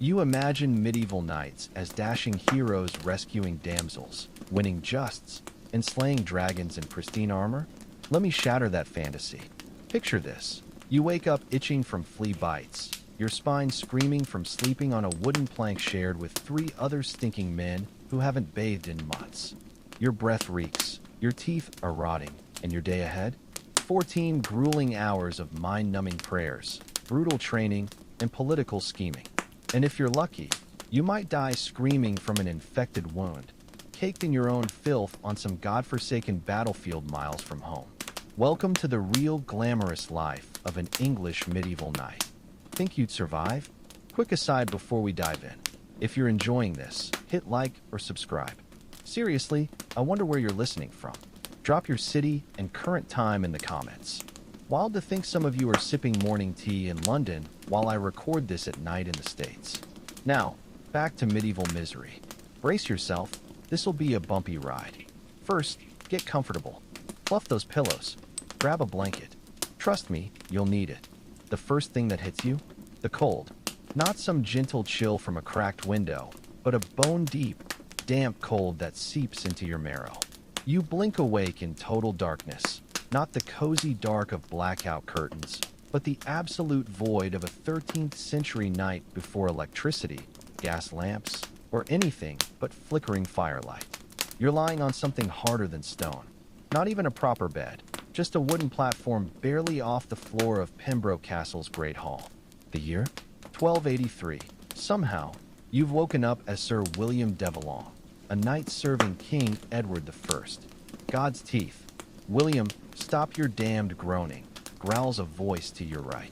You imagine medieval knights as dashing heroes rescuing damsels, winning justs, and slaying dragons in pristine armor? Let me shatter that fantasy. Picture this. You wake up itching from flea bites, your spine screaming from sleeping on a wooden plank shared with 3 other stinking men who haven't bathed in months. Your breath reeks, your teeth are rotting, and your day ahead? 14 grueling hours of mind-numbing prayers, brutal training, and political scheming. And if you're lucky, you might die screaming from an infected wound, caked in your own filth on some godforsaken battlefield miles from home. Welcome to the real glamorous life of an English medieval knight. Think you'd survive? Quick aside before we dive in. If you're enjoying this, hit like or subscribe. Seriously, I wonder where you're listening from. Drop your city and current time in the comments. Wild to think some of you are sipping morning tea in London while I record this at night in the States. Now, back to medieval misery. Brace yourself, this'll be a bumpy ride. First, get comfortable. Fluff those pillows. Grab a blanket. Trust me, you'll need it. The first thing that hits you? The cold. Not some gentle chill from a cracked window, but a bone-deep, damp cold that seeps into your marrow. You blink awake in total darkness, not the cozy dark of blackout curtains, but the absolute void of a 13th century night before electricity, gas lamps, or anything but flickering firelight. You're lying on something harder than stone. Not even a proper bed, just a wooden platform barely off the floor of Pembroke Castle's Great Hall. The year? 1283. Somehow, you've woken up as Sir William Devalong, a knight serving King Edward I. God's teeth. William, stop your damned groaning, growls a voice to your right.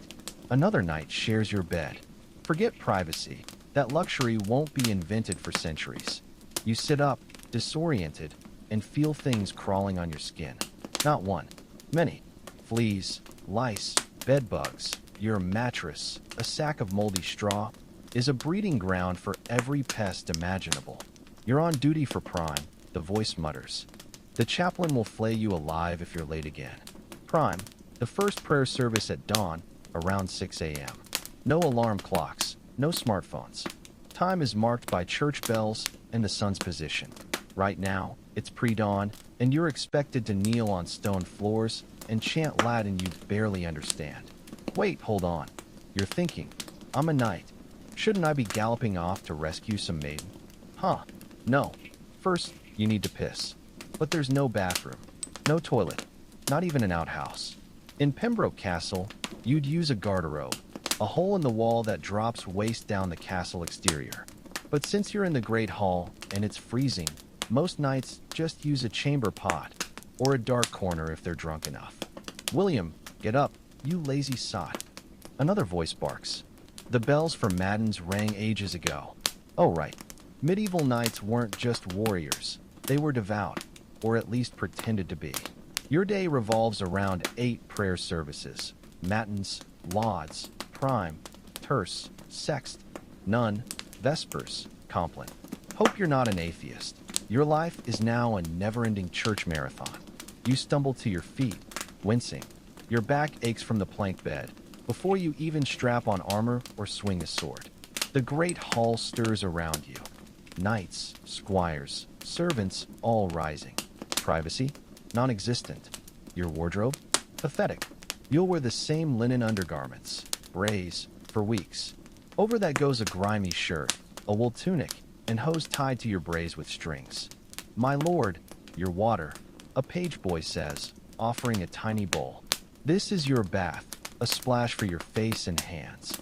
Another knight shares your bed. Forget privacy. That luxury won't be invented for centuries. You sit up, disoriented, and feel things crawling on your skin. Not one. Many. Fleas, lice, bed bugs, your mattress, a sack of moldy straw, is a breeding ground for every pest imaginable. You're on duty for prime, the voice mutters. The chaplain will flay you alive if you're late again. Prime, the first prayer service at dawn, around 6 a.m. No alarm clocks, no smartphones. Time is marked by church bells and the sun's position. Right now, it's pre-dawn, and you're expected to kneel on stone floors and chant Latin you barely understand. Wait, hold on. You're thinking, I'm a knight. Shouldn't I be galloping off to rescue some maiden? Huh. No. First, you need to piss. But there's no bathroom, no toilet, not even an outhouse. In Pembroke Castle, you'd use a garderobe, a hole in the wall that drops waist down the castle exterior. But since you're in the Great Hall and it's freezing, most knights just use a chamber pot, or a dark corner if they're drunk enough. William, get up, you lazy sot. Another voice barks. The bells for matins rang ages ago. Oh right, medieval knights weren't just warriors, they were devout, or at least pretended to be. Your day revolves around 8 prayer services: matins, lauds, prime, terce, sext, none, vespers, compline. Hope you're not an atheist. Your life is now a never-ending church marathon. You stumble to your feet, wincing. Your back aches from the plank bed, before you even strap on armor or swing a sword. The great hall stirs around you. Knights, squires, servants, all rising. Privacy? Non-existent. Your wardrobe? Pathetic. You'll wear the same linen undergarments, brays, for weeks. Over that goes a grimy shirt, a wool tunic, and hose tied to your brays with strings. My lord, your water, a page boy says, offering a tiny bowl. This is your bath, a splash for your face and hands.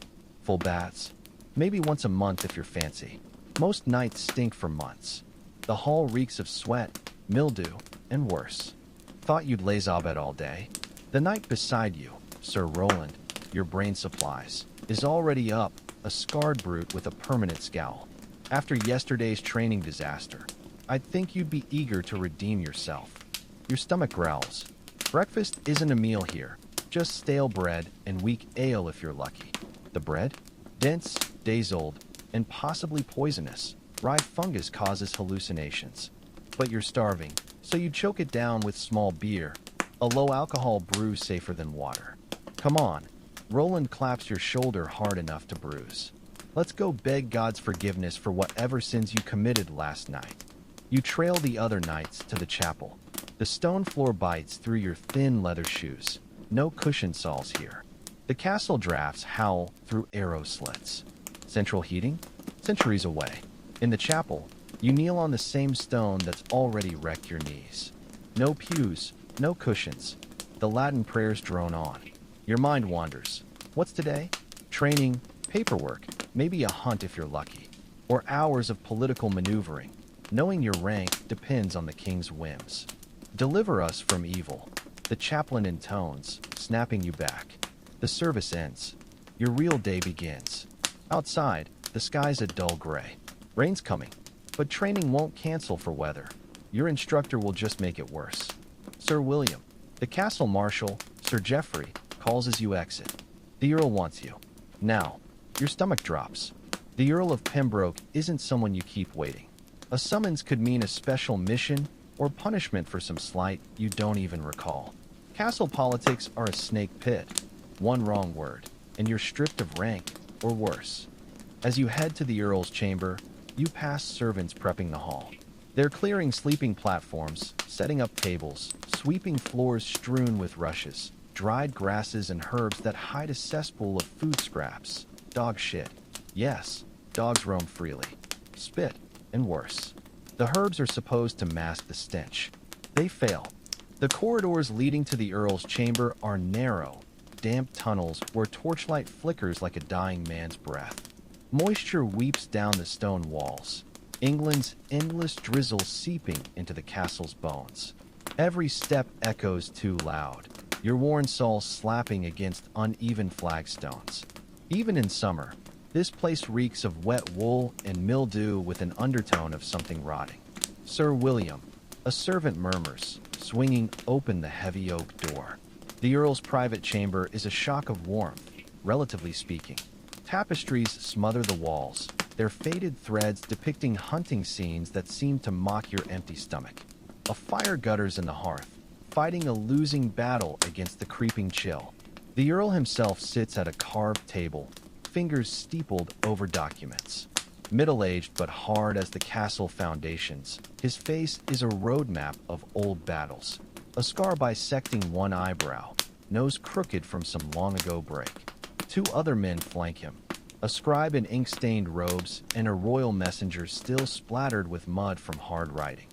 Full baths? Maybe once a month if you're fancy. Most nights stink for months. The hall reeks of sweat, mildew, and worse. Thought you'd lazabed all day? The knight beside you, Sir Roland, your brain supplies, is already up, a scarred brute with a permanent scowl. After yesterday's training disaster, I'd think you'd be eager to redeem yourself. Your stomach growls. Breakfast isn't a meal here, just stale bread and weak ale if you're lucky. The bread? Dense, days-old, and possibly poisonous. Rye fungus causes hallucinations. But you're starving, so you choke it down with small beer, a low-alcohol brew safer than water. Come on. Roland claps your shoulder hard enough to bruise. Let's go beg God's forgiveness for whatever sins you committed last night. You trail the other knights to the chapel. The stone floor bites through your thin leather shoes. No cushion soles here. The castle drafts howl through arrow slits. Central heating? Centuries away. In the chapel, you kneel on the same stone that's already wrecked your knees. No pews, no cushions. The Latin prayers drone on. Your mind wanders. What's today? Training, paperwork, maybe a hunt if you're lucky. Or hours of political maneuvering. Knowing your rank depends on the king's whims. Deliver us from evil. The chaplain intones, snapping you back. The service ends. Your real day begins. Outside, the sky's a dull gray. Rain's coming, but training won't cancel for weather. Your instructor will just make it worse. Sir William, the castle marshal, Sir Geoffrey, calls as you exit. The Earl wants you. Now, your stomach drops. The Earl of Pembroke isn't someone you keep waiting. A summons could mean a special mission or punishment for some slight you don't even recall. Castle politics are a snake pit. One wrong word, and you're stripped of rank, or worse. As you head to the Earl's chamber, you pass servants prepping the hall. They're clearing sleeping platforms, setting up tables, sweeping floors strewn with rushes, dried grasses and herbs that hide a cesspool of food scraps. Dog shit. Yes, dogs roam freely. Spit, and worse. The herbs are supposed to mask the stench. They fail. The corridors leading to the Earl's chamber are narrow, damp tunnels where torchlight flickers like a dying man's breath. Moisture weeps down the stone walls, England's endless drizzle seeping into the castle's bones. Every step echoes too loud, your worn soles slapping against uneven flagstones. Even in summer, this place reeks of wet wool and mildew with an undertone of something rotting. Sir William, a servant murmurs, swinging open the heavy oak door. The Earl's private chamber is a shock of warmth, relatively speaking. Tapestries smother the walls, their faded threads depicting hunting scenes that seem to mock your empty stomach. A fire gutters in the hearth, fighting a losing battle against the creeping chill. The Earl himself sits at a carved table, fingers steepled over documents. Middle-aged but hard as the castle foundations, his face is a roadmap of old battles. A scar bisecting one eyebrow, nose crooked from some long-ago break. Two other men flank him, a scribe in ink-stained robes and a royal messenger still splattered with mud from hard writing.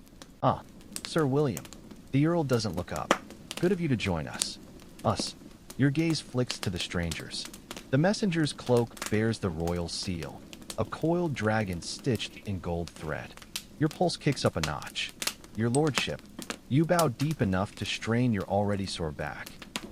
Sir William. The Earl doesn't look up. Good of you to join us. Us. Your gaze flicks to the strangers. The messenger's cloak bears the royal seal, a coiled dragon stitched in gold thread. Your pulse kicks up a notch. Your lordship. You bow deep enough to strain your already sore back.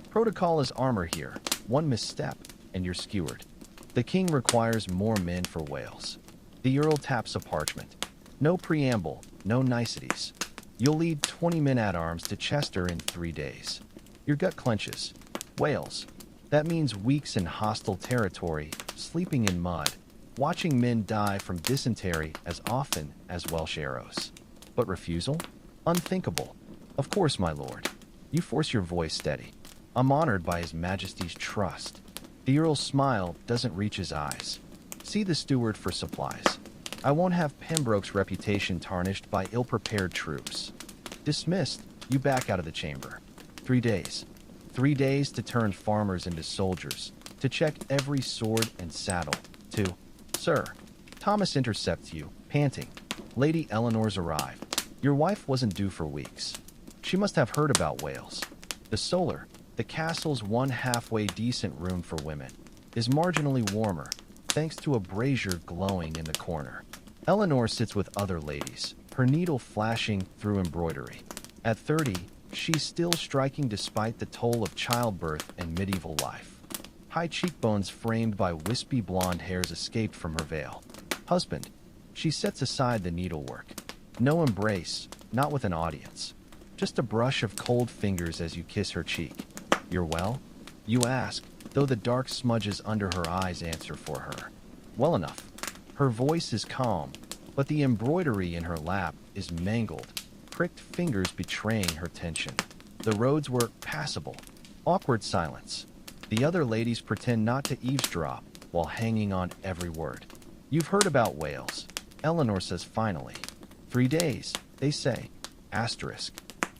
Protocol is armor here. One misstep, and you're skewered. The king requires more men for Wales. The Earl taps a parchment. No preamble, no niceties. You'll lead 20 men-at-arms to Chester in 3 days. Your gut clenches. Wales. That means weeks in hostile territory, sleeping in mud, watching men die from dysentery as often as Welsh arrows. But refusal? Unthinkable. Of course, my lord. You force your voice steady. I'm honored by His Majesty's trust. The Earl's smile doesn't reach his eyes. See the steward for supplies. I won't have Pembroke's reputation tarnished by ill-prepared troops. Dismissed, you back out of the chamber. 3 days. 3 days to turn farmers into soldiers, to check every sword and saddle, to... Sir, Thomas intercepts you, panting. Lady Eleanor's arrived. Your wife wasn't due for weeks. She must have heard about Wales. The solar, the castle's one halfway decent room for women, is marginally warmer, thanks to a brazier glowing in the corner. Eleanor sits with other ladies, her needle flashing through embroidery. At 30, she's still striking despite the toll of childbirth and medieval life. High cheekbones framed by wispy blonde hairs escaped from her veil. Husband. She sets aside the needlework. No embrace, not with an audience. Just a brush of cold fingers as you kiss her cheek. You're well? You ask, though the dark smudges under her eyes answer for her. Well enough. Her voice is calm, but the embroidery in her lap is mangled, pricked fingers betraying her tension. The roads were passable. Awkward silence. The other ladies pretend not to eavesdrop while hanging on every word. You've heard about Wales, Eleanor says finally. 3 days, they say. Asterisk.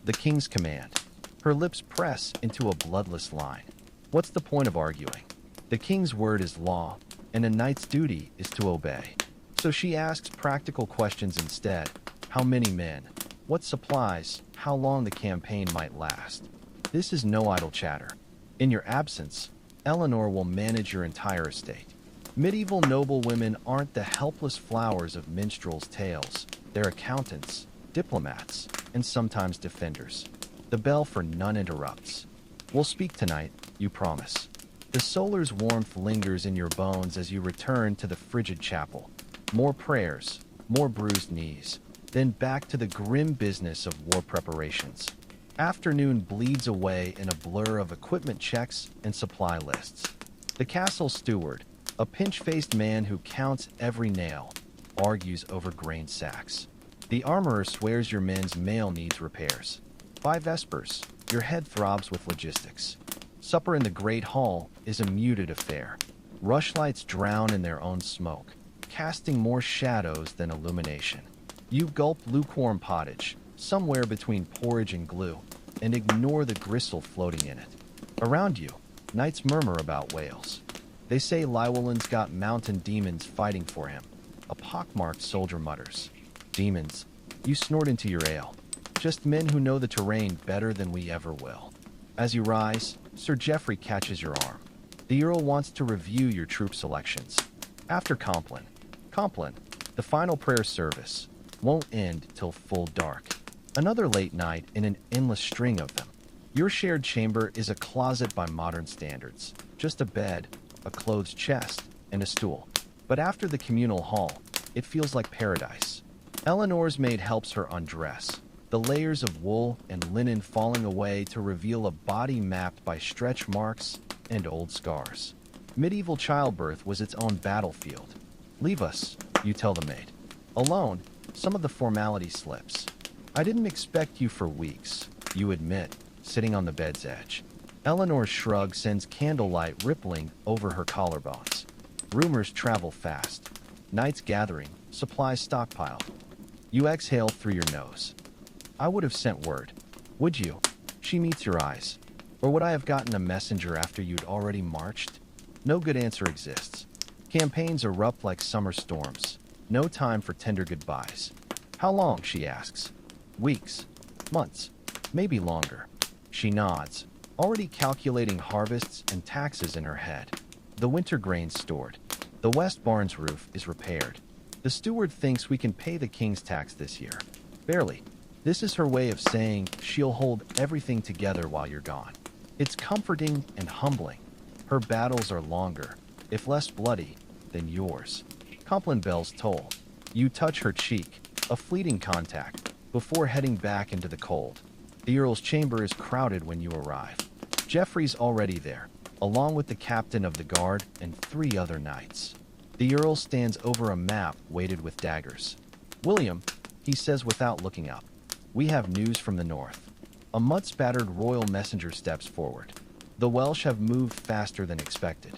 The king's command. Her lips press into a bloodless line. What's the point of arguing? The king's word is law, and a knight's duty is to obey. So she asks practical questions instead. How many men? What supplies? How long the campaign might last? This is no idle chatter. In your absence, Eleanor will manage your entire estate. Medieval noblewomen aren't the helpless flowers of minstrels' tales. They're accountants, diplomats, and sometimes defenders. The bell for none interrupts. We'll speak tonight, you promise. The solar's warmth lingers in your bones as you return to the frigid chapel. More prayers, more bruised knees, then back to the grim business of war preparations. Afternoon bleeds away in a blur of equipment checks and supply lists. The castle steward, a pinch-faced man who counts every nail, argues over grain sacks. The armorer swears your men's mail needs repairs. By Vespers, your head throbs with logistics. Supper in the Great Hall is a muted affair. Rushlights drown in their own smoke, casting more shadows than illumination. You gulp lukewarm pottage, somewhere between porridge and glue, and ignore the gristle floating in it. Around you, knights murmur about Wales. They say Llywelyn's got mountain demons fighting for him. A pockmarked soldier mutters. Demons, you snort into your ale. Just men who know the terrain better than we ever will. As you rise, Sir Geoffrey catches your arm. The Earl wants to review your troop selections. After Compline, the final prayer service, won't end till full dark. Another late night in an endless string of them. Your shared chamber is a closet by modern standards. Just a bed, a clothes chest, and a stool. But after the communal hall, it feels like paradise. Eleanor's maid helps her undress, the layers of wool and linen falling away to reveal a body mapped by stretch marks and old scars. Medieval childbirth was its own battlefield. Leave us, you tell the maid. Alone, some of the formality slips. I didn't expect you for weeks, you admit, sitting on the bed's edge. Eleanor's shrug sends candlelight rippling over her collarbones. Rumors travel fast. Nights gathering, supplies stockpiled. You exhale through your nose. I would have sent word. Would you? She meets your eyes. Or would I have gotten a messenger after you'd already marched? No good answer exists. Campaigns erupt like summer storms. No time for tender goodbyes. How long, she asks. Weeks. Months. Maybe longer. She nods, already calculating harvests and taxes in her head. The winter grain's stored. The west barn's roof is repaired. The steward thinks we can pay the king's tax this year. Barely. This is her way of saying she'll hold everything together while you're gone. It's comforting and humbling. Her battles are longer, if less bloody, than yours. Compline bells toll. You touch her cheek, a fleeting contact, before heading back into the cold. The Earl's chamber is crowded when you arrive. Geoffrey's already there, along with the captain of the guard and 3 other knights. The Earl stands over a map weighted with daggers. William, he says without looking up, we have news from the north. A mud-spattered royal messenger steps forward. The Welsh have moved faster than expected.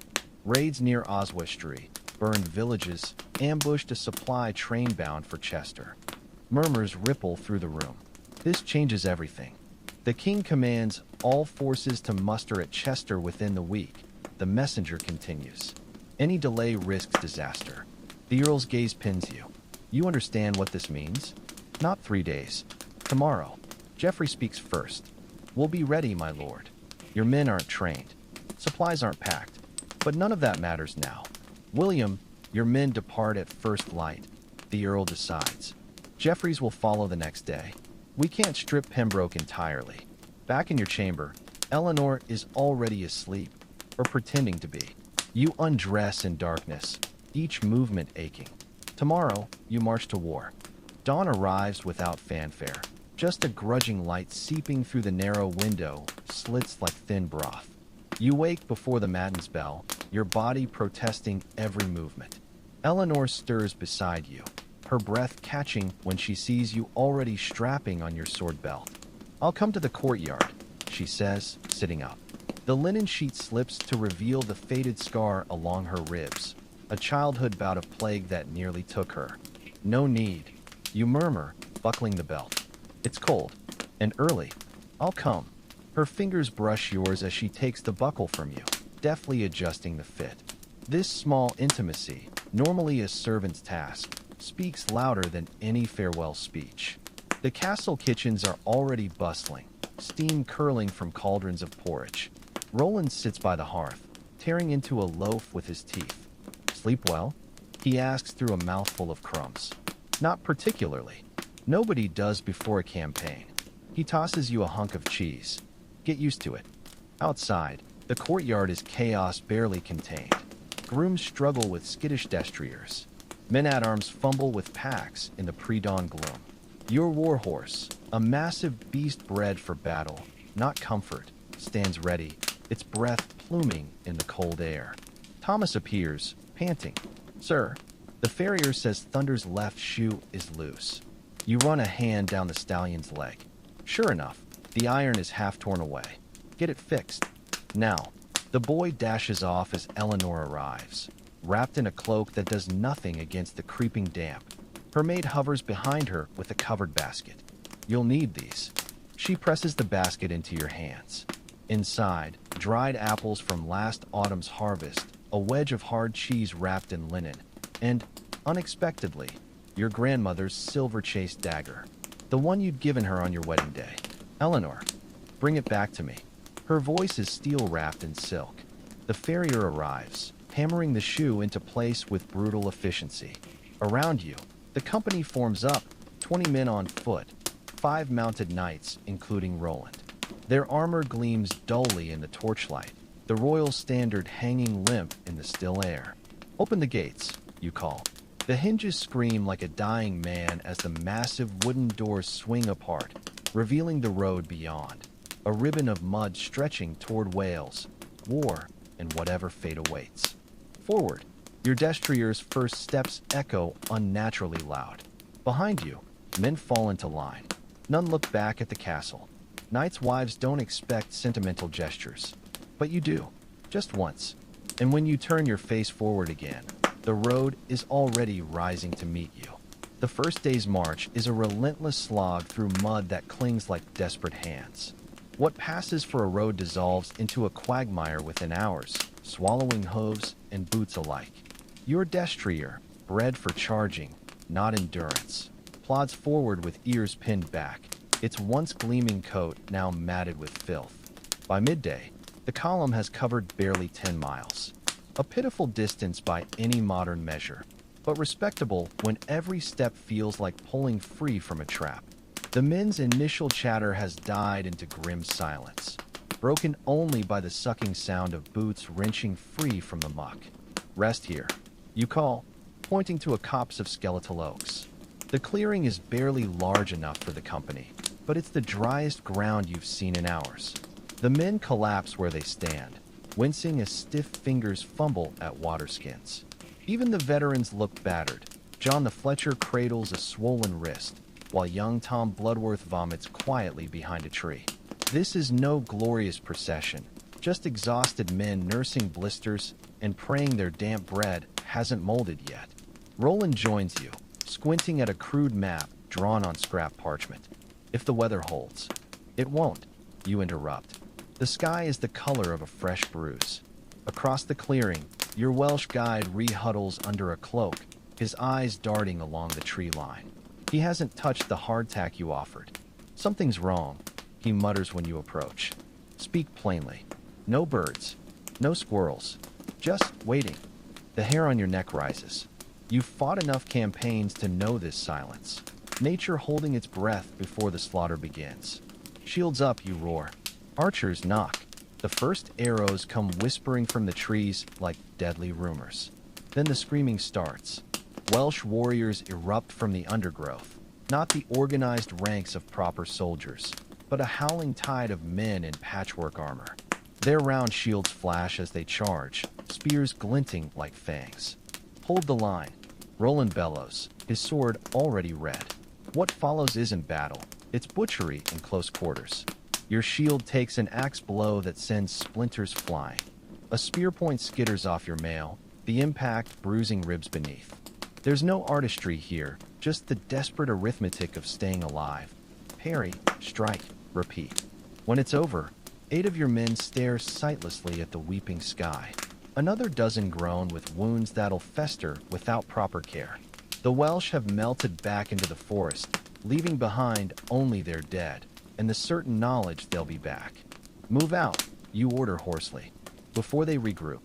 Raids near Oswestry, burned villages, ambushed a supply train bound for Chester. Murmurs ripple through the room. This changes everything. The king commands all forces to muster at Chester within the week. The messenger continues. Any delay risks disaster. The Earl's gaze pins you. You understand what this means? Not 3 days. Tomorrow. Geoffrey speaks first. We'll be ready, my lord. Your men aren't trained. Supplies aren't packed. But none of that matters now. William, your men depart at first light. The Earl decides. Geoffrey's will follow the next day. We can't strip Pembroke entirely. Back in your chamber, Eleanor is already asleep, or pretending to be. You undress in darkness, each movement aching. Tomorrow, you march to war. Dawn arrives without fanfare. Just a grudging light seeping through the narrow window, slits like thin broth. You wake before the matins bell, your body protesting every movement. Eleanor stirs beside you, her breath catching when she sees you already strapping on your sword belt. I'll come to the courtyard, she says, sitting up. The linen sheet slips to reveal the faded scar along her ribs. a childhood bout of plague that nearly took her. No need, you murmur, buckling the belt. It's cold. And early. I'll come. Her fingers brush yours as she takes the buckle from you, deftly adjusting the fit. This small intimacy, normally a servant's task, speaks louder than any farewell speech. The castle kitchens are already bustling, steam curling from cauldrons of porridge. Roland sits by the hearth, tearing into a loaf with his teeth. Sleep well? He asks through a mouthful of crumbs. Not particularly. Nobody does before a campaign. He tosses you a hunk of cheese. Get used to it. Outside, the courtyard is chaos barely contained. Grooms struggle with skittish destriers. Men-at-arms fumble with packs in the pre-dawn gloom. Your warhorse, a massive beast bred for battle, not comfort, stands ready, its breath pluming in the cold air. Thomas appears, panting. Sir, the farrier says Thunder's left shoe is loose. You run a hand down the stallion's leg. Sure enough, the iron is half torn away. Get it fixed. Now, the boy dashes off as Eleanor arrives, wrapped in a cloak that does nothing against the creeping damp. Her maid hovers behind her with a covered basket. You'll need these. She presses the basket into your hands. Inside, dried apples from last autumn's harvest, a wedge of hard cheese wrapped in linen, and, unexpectedly, your grandmother's silver-chased dagger, the one you'd given her on your wedding day. Eleanor, bring it back to me. Her voice is steel-wrapped in silk. The farrier arrives, hammering the shoe into place with brutal efficiency. Around you, the company forms up, 20 men on foot, 5 mounted knights, including Roland. Their armor gleams dully in the torchlight, the royal standard hanging limp in the still air. Open the gates, you call. The hinges scream like a dying man as the massive wooden doors swing apart, revealing the road beyond. A ribbon of mud stretching toward Wales, war, and whatever fate awaits. Forward, your destrier's first steps echo unnaturally loud. Behind you, men fall into line. None look back at the castle. Knights' wives don't expect sentimental gestures. But you do, just once. And when you turn your face forward again, the road is already rising to meet you. The first day's march is a relentless slog through mud that clings like desperate hands. What passes for a road dissolves into a quagmire within hours, swallowing hooves and boots alike. Your destrier, bred for charging, not endurance, plods forward with ears pinned back, its once gleaming coat now matted with filth. By midday, the column has covered barely 10 miles. A pitiful distance by any modern measure, but respectable when every step feels like pulling free from a trap. The men's initial chatter has died into grim silence, broken only by the sucking sound of boots wrenching free from the muck. Rest here, you call, pointing to a copse of skeletal oaks. The clearing is barely large enough for the company, but it's the driest ground you've seen in hours. The men collapse where they stand, wincing as stiff fingers fumble at waterskins. Even the veterans look battered. John the Fletcher cradles a swollen wrist, while young Tom Bloodworth vomits quietly behind a tree. This is no glorious procession, just exhausted men nursing blisters and praying their damp bread hasn't molded yet. Roland joins you, squinting at a crude map drawn on scrap parchment. If the weather holds. It won't, you interrupt. The sky is the color of a fresh bruise. Across the clearing, your Welsh guide re-huddles under a cloak, his eyes darting along the tree line. He hasn't touched the hardtack you offered. Something's wrong, he mutters when you approach. Speak plainly. No birds. No squirrels. Just waiting. The hair on your neck rises. You've fought enough campaigns to know this silence. Nature holding its breath before the slaughter begins. Shields up, you roar. Archers knock. The first arrows come whispering from the trees like deadly rumors. Then the screaming starts. Welsh warriors erupt from the undergrowth, not the organized ranks of proper soldiers, but a howling tide of men in patchwork armor. Their round shields flash as they charge, spears glinting like fangs. Hold the line. Roland bellows, his sword already red. What follows isn't battle, it's butchery in close quarters. Your shield takes an axe blow that sends splinters flying. A spear point skitters off your mail, the impact bruising ribs beneath. There's no artistry here, just the desperate arithmetic of staying alive. Parry, strike, repeat. When it's over, 8 of your men stare sightlessly at the weeping sky. Another dozen groan with wounds that'll fester without proper care. The Welsh have melted back into the forest, leaving behind only their dead, and the certain knowledge they'll be back. Move out, you order hoarsely, before they regroup.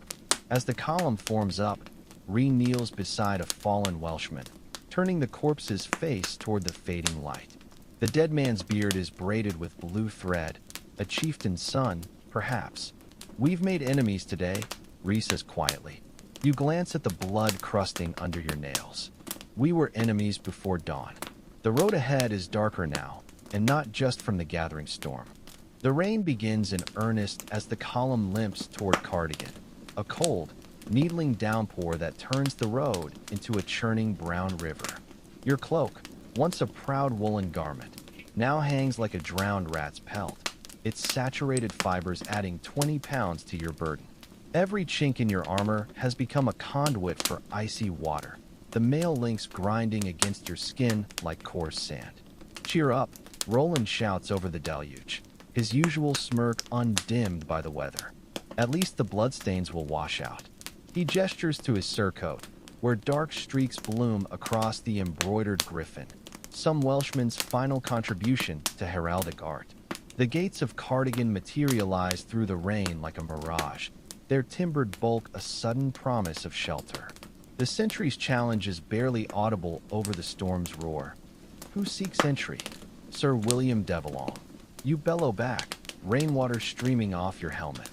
As the column forms up, Ree kneels beside a fallen Welshman, turning the corpse's face toward the fading light. The dead man's beard is braided with blue thread, a chieftain's son, perhaps. We've made enemies today, Ree says quietly. You glance at the blood crusting under your nails. We were enemies before dawn. The road ahead is darker now, and not just from the gathering storm. The rain begins in earnest as the column limps toward Cardigan, a cold, needling downpour that turns the road into a churning brown river. Your cloak, once a proud woolen garment, now hangs like a drowned rat's pelt, its saturated fibers adding 20 pounds to your burden. Every chink in your armor has become a conduit for icy water, the mail links grinding against your skin like coarse sand. Cheer up, Roland shouts over the deluge, his usual smirk undimmed by the weather. At least the bloodstains will wash out. He gestures to his surcoat, where dark streaks bloom across the embroidered griffin, some Welshman's final contribution to heraldic art. The gates of Cardigan materialize through the rain like a mirage, their timbered bulk a sudden promise of shelter. The sentry's challenge is barely audible over the storm's roar. Who seeks entry? Sir William Devalong. You bellow back, rainwater streaming off your helmet.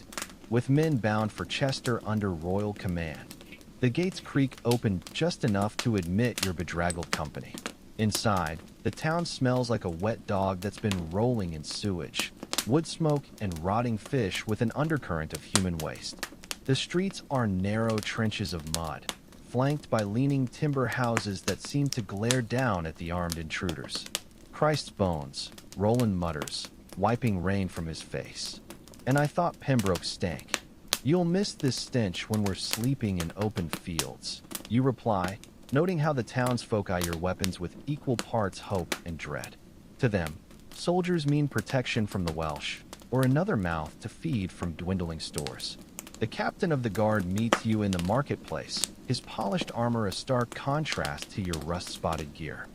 With men bound for Chester under royal command. The gates creak open just enough to admit your bedraggled company. Inside, the town smells like a wet dog that's been rolling in sewage, wood smoke and rotting fish with an undercurrent of human waste. The streets are narrow trenches of mud, flanked by leaning timber houses that seem to glare down at the armed intruders. Christ's bones, Roland mutters, wiping rain from his face. And I thought Pembroke stank. You'll miss this stench when we're sleeping in open fields, you reply, noting how the townsfolk eye your weapons with equal parts hope and dread. To them, soldiers mean protection from the Welsh, or another mouth to feed from dwindling stores. The captain of the guard meets you in the marketplace, his polished armor a stark contrast to your rust-spotted gear.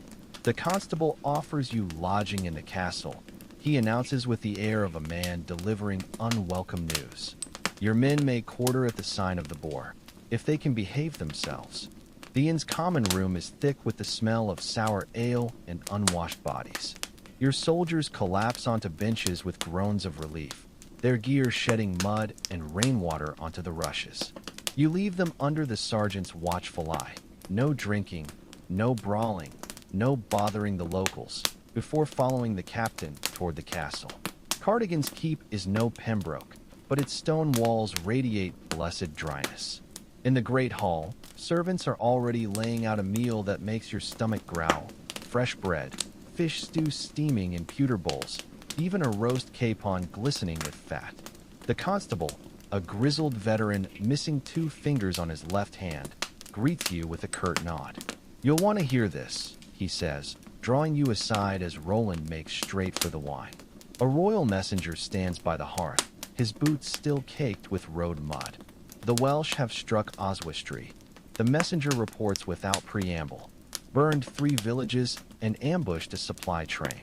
The constable offers you lodging in the castle, he announces with the air of a man delivering unwelcome news. Your men may quarter at the sign of the Boar, if they can behave themselves. The inn's common room is thick with the smell of sour ale and unwashed bodies. Your soldiers collapse onto benches with groans of relief, their gear shedding mud and rainwater onto the rushes. You leave them under the sergeant's watchful eye. No drinking, no brawling, no bothering the locals, before following the captain toward the castle. Cardigan's keep is no Pembroke, but its stone walls radiate blessed dryness. In the great hall, servants are already laying out a meal that makes your stomach growl. Fresh bread, fish stew steaming in pewter bowls, even a roast capon glistening with fat. The constable, a grizzled veteran missing 2 fingers on his left hand, greets you with a curt nod. You'll want to hear this, he says, drawing you aside as Roland makes straight for the wine. A royal messenger stands by the hearth, his boots still caked with road mud. The Welsh have struck Oswestry. The messenger reports without preamble, burned 3 villages and ambushed a supply train.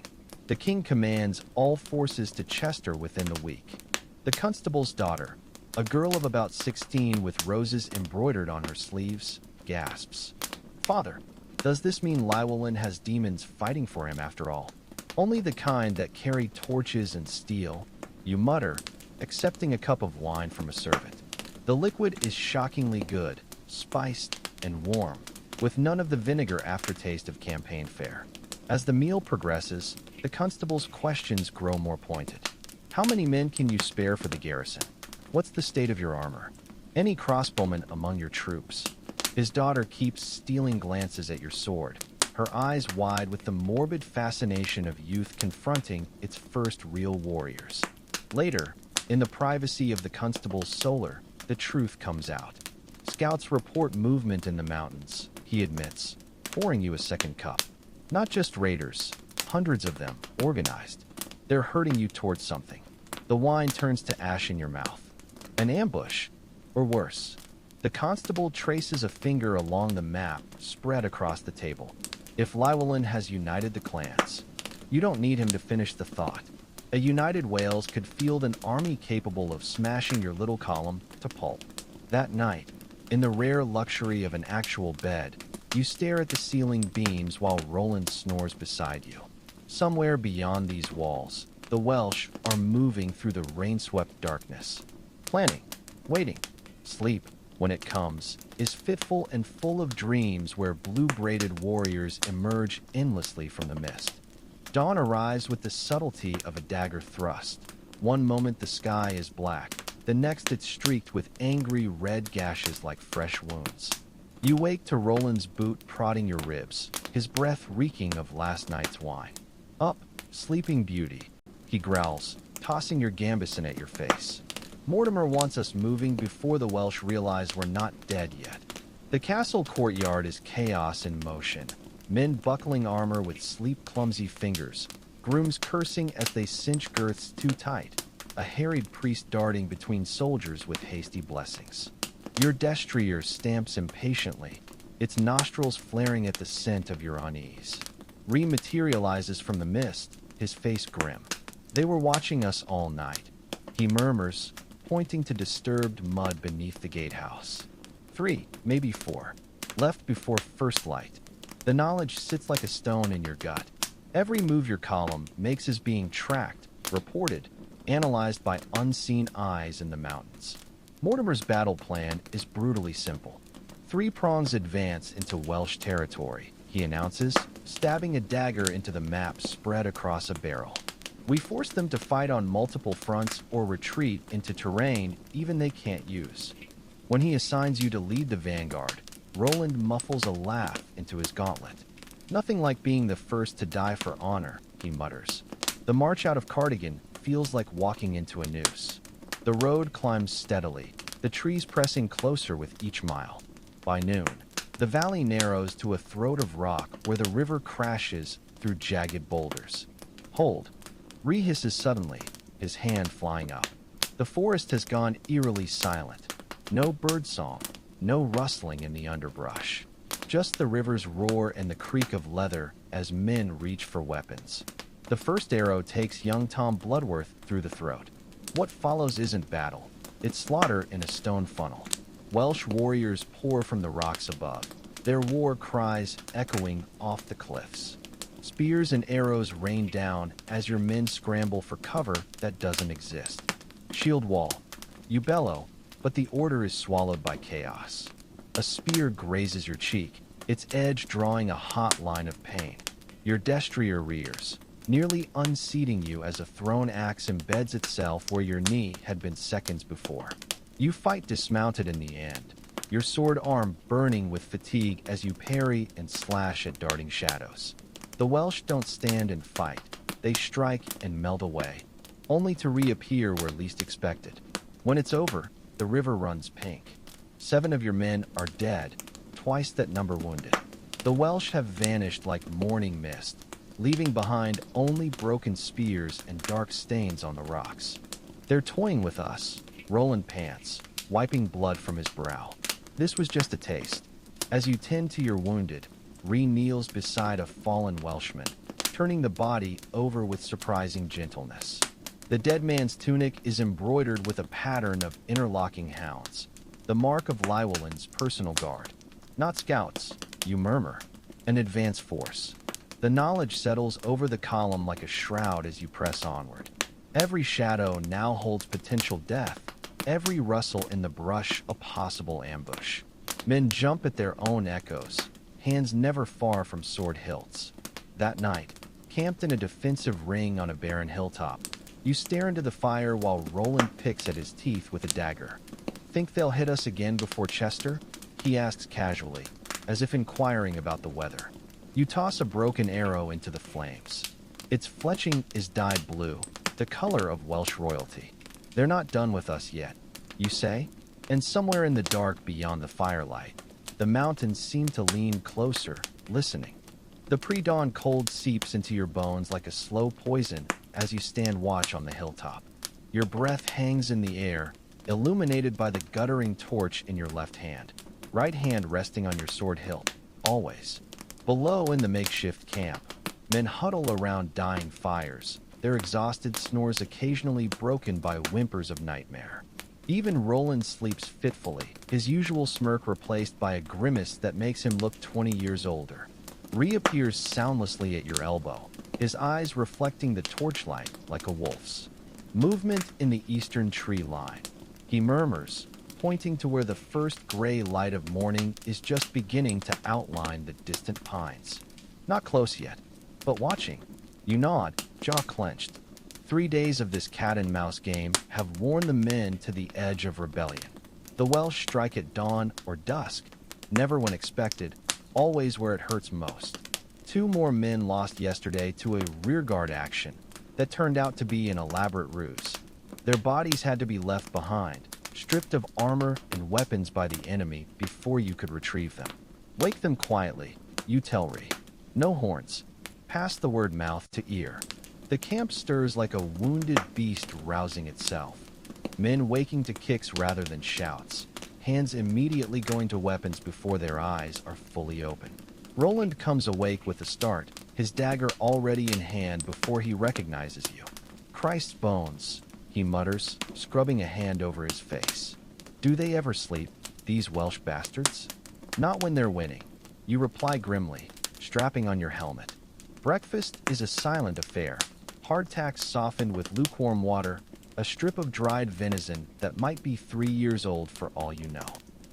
The king commands all forces to Chester within the week. The constable's daughter, a girl of about 16 with roses embroidered on her sleeves, gasps. Father, does this mean Llywelyn has demons fighting for him after all? Only the kind that carry torches and steel, you mutter, accepting a cup of wine from a servant. The liquid is shockingly good, spiced and warm, with none of the vinegar aftertaste of campaign fare. As the meal progresses, the constable's questions grow more pointed. How many men can you spare for the garrison? What's the state of your armor? Any crossbowmen among your troops? His daughter keeps stealing glances at your sword, her eyes wide with the morbid fascination of youth confronting its first real warriors. Later, in the privacy of the constable's solar, the truth comes out. Scouts report movement in the mountains, he admits, pouring you a second cup. Not just raiders, hundreds of them, organized. They're herding you towards something. The wine turns to ash in your mouth. An ambush, or worse. The constable traces a finger along the map spread across the table. If Llywelyn has united the clans, you don't need him to finish the thought. A united Wales could field an army capable of smashing your little column to pulp. That night, in the rare luxury of an actual bed, you stare at the ceiling beams while Roland snores beside you. Somewhere beyond these walls, the Welsh are moving through the rain-swept darkness. Planning, waiting, sleep, when it comes, is fitful and full of dreams where blue-braided warriors emerge endlessly from the mist. Dawn arrives with the subtlety of a dagger thrust. One moment the sky is black, the next it's streaked with angry red gashes like fresh wounds. You wake to Roland's boot prodding your ribs, his breath reeking of last night's wine. Up, sleeping beauty, he growls, tossing your gambeson at your face. Mortimer wants us moving before the Welsh realize we're not dead yet. The castle courtyard is chaos in motion. Men buckling armor with sleep-clumsy fingers, grooms cursing as they cinch girths too tight, a harried priest darting between soldiers with hasty blessings. Your destrier stamps impatiently, its nostrils flaring at the scent of your unease. Ree materializes from the mist, his face grim. They were watching us all night, he murmurs, pointing to disturbed mud beneath the gatehouse. 3, maybe 4, left before first light. The knowledge sits like a stone in your gut. Every move your column makes is being tracked, reported, analyzed by unseen eyes in the mountains. Mortimer's battle plan is brutally simple. 3 prongs advance into Welsh territory, he announces, stabbing a dagger into the map spread across a barrel. We force them to fight on multiple fronts or retreat into terrain even they can't use. When he assigns you to lead the vanguard, Roland muffles a laugh into his gauntlet. Nothing like being the first to die for honor, he mutters. The march out of Cardigan feels like walking into a noose. The road climbs steadily, the trees pressing closer with each mile. By noon, the valley narrows to a throat of rock where the river crashes through jagged boulders. Hold. Ree hisses suddenly, his hand flying up. The forest has gone eerily silent. No birdsong, no rustling in the underbrush. Just the river's roar and the creak of leather as men reach for weapons. The first arrow takes young Tom Bloodworth through the throat. What follows isn't battle. It's slaughter in a stone funnel. Welsh warriors pour from the rocks above, their war cries echoing off the cliffs. Spears and arrows rain down as your men scramble for cover that doesn't exist. Shield wall. You bellow, but the order is swallowed by chaos. A spear grazes your cheek, its edge drawing a hot line of pain. Your destrier rears, nearly unseating you as a thrown axe embeds itself where your knee had been seconds before. You fight dismounted in the end, your sword arm burning with fatigue as you parry and slash at darting shadows. The Welsh don't stand and fight, they strike and melt away, only to reappear where least expected. When it's over, the river runs pink. 7 of your men are dead, twice that number wounded. The Welsh have vanished like morning mist, leaving behind only broken spears and dark stains on the rocks. They're toying with us, Roland pants, wiping blood from his brow. This was just a taste. As you tend to your wounded, Ree kneels beside a fallen Welshman, turning the body over with surprising gentleness. The dead man's tunic is embroidered with a pattern of interlocking hounds, the mark of Llywelyn's personal guard. Not scouts, you murmur, an advance force. The knowledge settles over the column like a shroud as you press onward. Every shadow now holds potential death, every rustle in the brush a possible ambush. Men jump at their own echoes, hands never far from sword hilts. That night, camped in a defensive ring on a barren hilltop, you stare into the fire while Roland picks at his teeth with a dagger. Think they'll hit us again before Chester? He asks casually, as if inquiring about the weather. You toss a broken arrow into the flames. Its fletching is dyed blue, the color of Welsh royalty. They're not done with us yet, you say? And somewhere in the dark beyond the firelight, the mountains seem to lean closer, listening. The pre-dawn cold seeps into your bones like a slow poison as you stand watch on the hilltop. Your breath hangs in the air, illuminated by the guttering torch in your left hand, right hand resting on your sword hilt, always. Below in the makeshift camp, men huddle around dying fires, their exhausted snores occasionally broken by whimpers of nightmare. Even Roland sleeps fitfully, his usual smirk replaced by a grimace that makes him look 20 years older. Reappears soundlessly at your elbow, his eyes reflecting the torchlight like a wolf's. Movement in the eastern tree line. He murmurs, pointing to where the first gray light of morning is just beginning to outline the distant pines. Not close yet, but watching. You nod, jaw clenched. 3 days of this cat-and-mouse game have worn the men to the edge of rebellion. The Welsh strike at dawn or dusk, never when expected, always where it hurts most. 2 more men lost yesterday to a rearguard action that turned out to be an elaborate ruse. Their bodies had to be left behind, stripped of armor and weapons by the enemy before you could retrieve them. Wake them quietly, you tell Ree. No horns. Pass the word mouth to ear. The camp stirs like a wounded beast rousing itself. Men waking to kicks rather than shouts, hands immediately going to weapons before their eyes are fully open. Roland comes awake with a start, his dagger already in hand before he recognizes you. Christ's bones, he mutters, scrubbing a hand over his face. Do they ever sleep, these Welsh bastards? Not when they're winning. You reply grimly, strapping on your helmet. Breakfast is a silent affair. Hardtacks softened with lukewarm water, a strip of dried venison that might be 3 years old for all you know.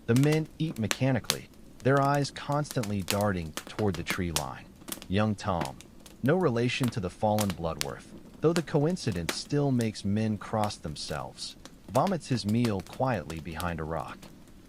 The men eat mechanically, their eyes constantly darting toward the tree line. Young Tom, no relation to the fallen Bloodworth, though the coincidence still makes men cross themselves, vomits his meal quietly behind a rock.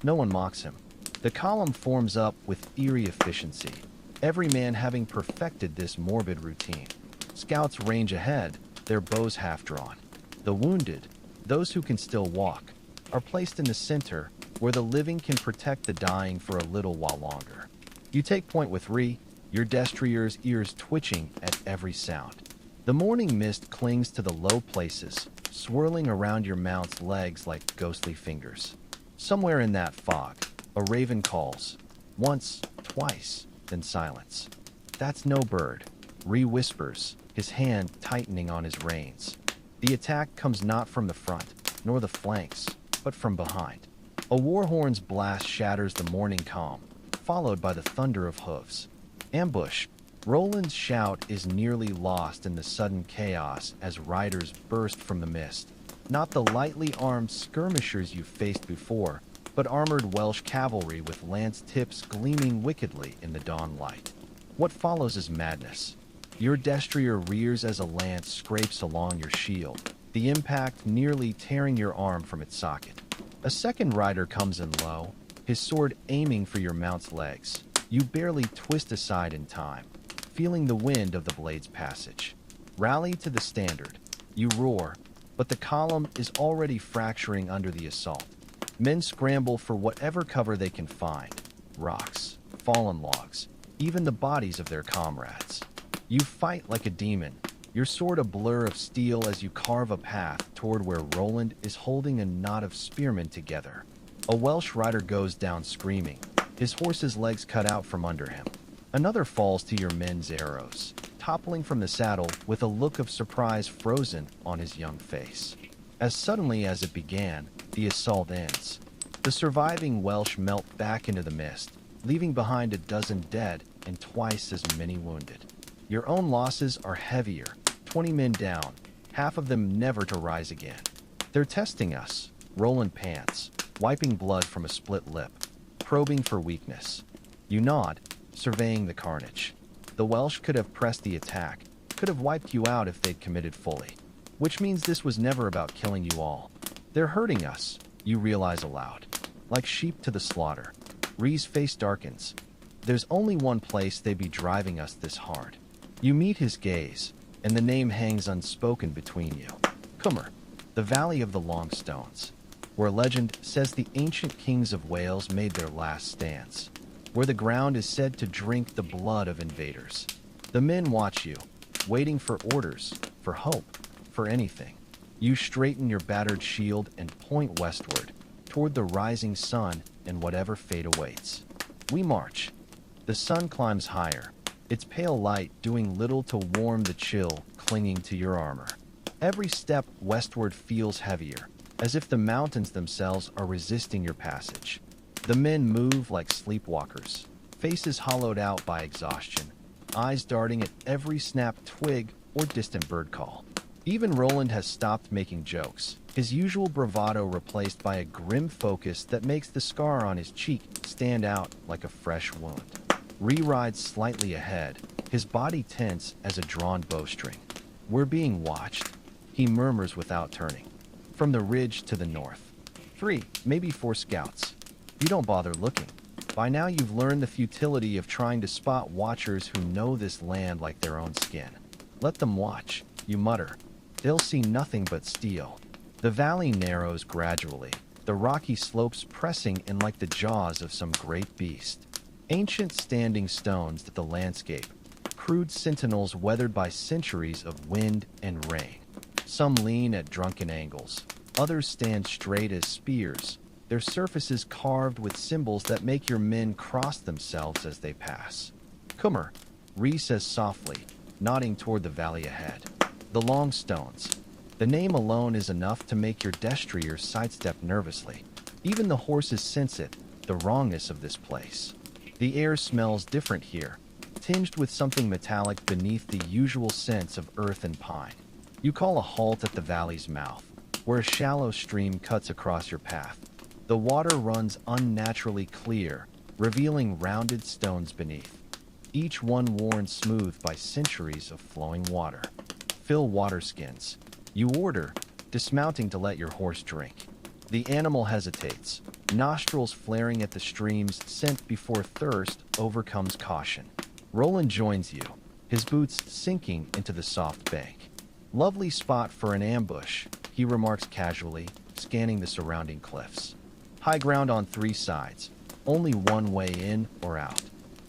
No one mocks him. The column forms up with eerie efficiency, every man having perfected this morbid routine. Scouts range ahead, their bows half-drawn. The wounded, those who can still walk, are placed in the center where the living can protect the dying for a little while longer. You take point with Ree, your destrier's ears twitching at every sound. The morning mist clings to the low places, swirling around your mount's legs like ghostly fingers. Somewhere in that fog, a raven calls. Once, twice, then silence. That's no bird, Ree whispers, his hand tightening on his reins. The attack comes not from the front, nor the flanks, but from behind. A war horn's blast shatters the morning calm, followed by the thunder of hooves. Ambush. Roland's shout is nearly lost in the sudden chaos as riders burst from the mist. Not the lightly armed skirmishers you've faced before, but armored Welsh cavalry with lance tips gleaming wickedly in the dawn light. What follows is madness. Your destrier rears as a lance scrapes along your shield, the impact nearly tearing your arm from its socket. A second rider comes in low, his sword aiming for your mount's legs. You barely twist aside in time, feeling the wind of the blade's passage. Rally to the standard. You roar, but the column is already fracturing under the assault. Men scramble for whatever cover they can find. Rocks, fallen logs, even the bodies of their comrades. You fight like a demon, your sword a blur of steel as you carve a path toward where Roland is holding a knot of spearmen together. A Welsh rider goes down screaming, his horse's legs cut out from under him. Another falls to your men's arrows, toppling from the saddle with a look of surprise frozen on his young face. As suddenly as it began, the assault ends. The surviving Welsh melt back into the mist, leaving behind a dozen dead and twice as many wounded. Your own losses are heavier, 20 men down, half of them never to rise again. They're testing us, Roland pants, wiping blood from a split lip, probing for weakness. You nod, surveying the carnage. The Welsh could have pressed the attack, could have wiped you out if they'd committed fully. Which means this was never about killing you all. They're hurting us, you realize aloud. Like sheep to the slaughter. Ree's face darkens. There's only one place they'd be driving us this hard. You meet his gaze, and the name hangs unspoken between you. Cummer, the Valley of the Long Stones. where legend says the ancient kings of Wales made their last stands, where the ground is said to drink the blood of invaders. The men watch you, waiting for orders, for hope, for anything. You straighten your battered shield and point westward, toward the rising sun and whatever fate awaits. We march. The sun climbs higher, its pale light doing little to warm the chill clinging to your armor. Every step westward feels heavier, as if the mountains themselves are resisting your passage. The men move like sleepwalkers, faces hollowed out by exhaustion, eyes darting at every snapped twig or distant bird call. Even Roland has stopped making jokes, his usual bravado replaced by a grim focus that makes the scar on his cheek stand out like a fresh wound. Ree rides slightly ahead, his body tense as a drawn bowstring. We're being watched, he murmurs without turning. From the ridge to the north. 3, maybe 4 scouts. You don't bother looking. By now you've learned the futility of trying to spot watchers who know this land like their own skin. Let them watch, you mutter. They'll see nothing but steel. The valley narrows gradually, the rocky slopes pressing in like the jaws of some great beast. Ancient standing stones that the landscape, crude sentinels weathered by centuries of wind and rain. Some lean at drunken angles, others stand straight as spears, their surfaces carved with symbols that make your men cross themselves as they pass. Cummer, Ree says softly, nodding toward the valley ahead. The long stones. The name alone is enough to make your destriers sidestep nervously. Even the horses sense it, the wrongness of this place. The air smells different here, tinged with something metallic beneath the usual scents of earth and pine. You call a halt at the valley's mouth, where a shallow stream cuts across your path. The water runs unnaturally clear, revealing rounded stones beneath, each one worn smooth by centuries of flowing water. Fill water skins. You order, dismounting to let your horse drink. The animal hesitates, nostrils flaring at the stream's scent before thirst overcomes caution. Roland joins you, his boots sinking into the soft bank. Lovely spot for an ambush, he remarks casually, scanning the surrounding cliffs. High ground on 3 sides, only one way in or out.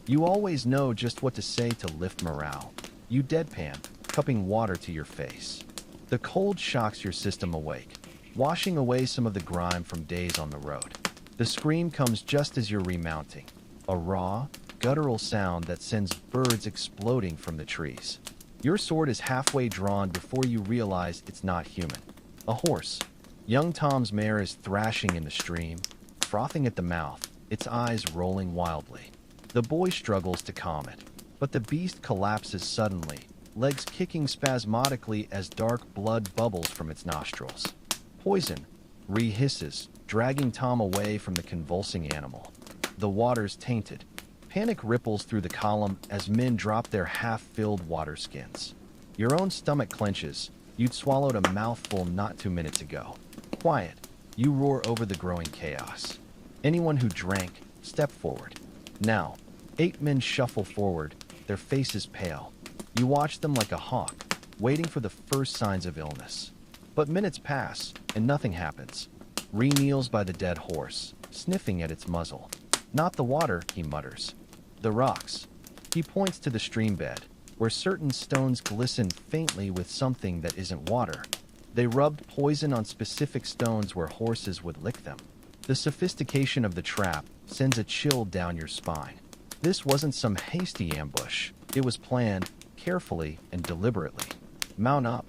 You always know just what to say to lift morale. You deadpan, cupping water to your face. The cold shocks your system awake, washing away some of the grime from days on the road. The scream comes just as you're remounting, a raw, guttural sound that sends birds exploding from the trees. Your sword is halfway drawn before you realize it's not human. A horse. Young Tom's mare is thrashing in the stream, frothing at the mouth, its eyes rolling wildly. The boy struggles to calm it, but the beast collapses suddenly, legs kicking spasmodically as dark blood bubbles from its nostrils. Poison, Ree hisses, dragging Tom away from the convulsing animal. The water's tainted. Panic ripples through the column as men drop their half-filled water skins. Your own stomach clenches. You'd swallowed a mouthful not 2 minutes ago. Quiet. You roar over the growing chaos. Anyone who drank, step forward. Now, 8 men shuffle forward, their faces pale. You watch them like a hawk, waiting for the first signs of illness. But minutes pass, and nothing happens. Ree kneels by the dead horse, sniffing at its muzzle. Not the water, he mutters. The rocks. He points to the stream bed, where certain stones glisten faintly with something that isn't water. They rubbed poison on specific stones where horses would lick them. The sophistication of the trap sends a chill down your spine. This wasn't some hasty ambush. It was planned, carefully and deliberately. Mount up.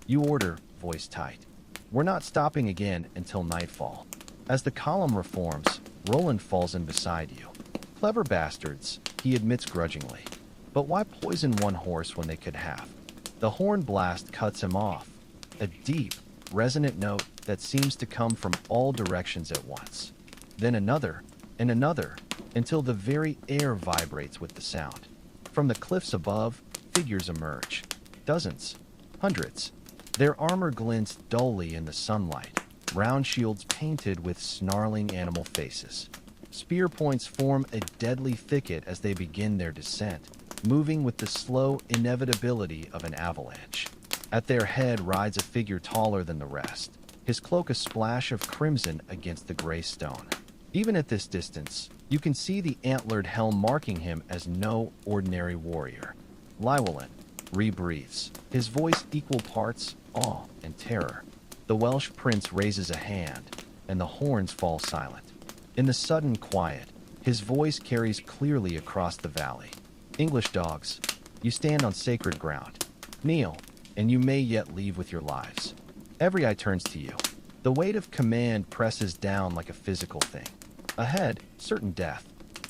You order, voice tight. We're not stopping again until nightfall. As the column reforms, Roland falls in beside you. Clever bastards, he admits grudgingly. But why poison one horse when they could have? The horn blast cuts him off. A deep, resonant note that seems to come from all directions at once. Then another, and another, until the very air vibrates with the sound. From the cliffs above, figures emerge. Dozens. Hundreds. Their armor glints dully in the sunlight, round shields painted with snarling animal faces. Spear points form a deadly thicket as they begin their descent, moving with the slow inevitability of an avalanche. At their head rides a figure taller than the rest, his cloak a splash of crimson against the gray stone. Even at this distance, you can see the antlered helm marking him as no ordinary warrior. Llywelyn rebreathes, his voice equal parts awe and terror. The Welsh prince raises a hand, and the horns fall silent. In the sudden quiet, his voice carries clearly across the valley. English dogs, you stand on sacred ground. Kneel, and you may yet leave with your lives. Every eye turns to you. The weight of command presses down like a physical thing. Ahead, certain death.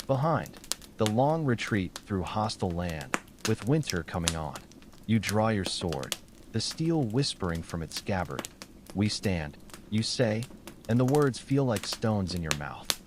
Behind, the long retreat through hostile land, with winter coming on. You draw your sword, the steel whispering from its scabbard. We stand, you say, and the words feel like stones in your mouth.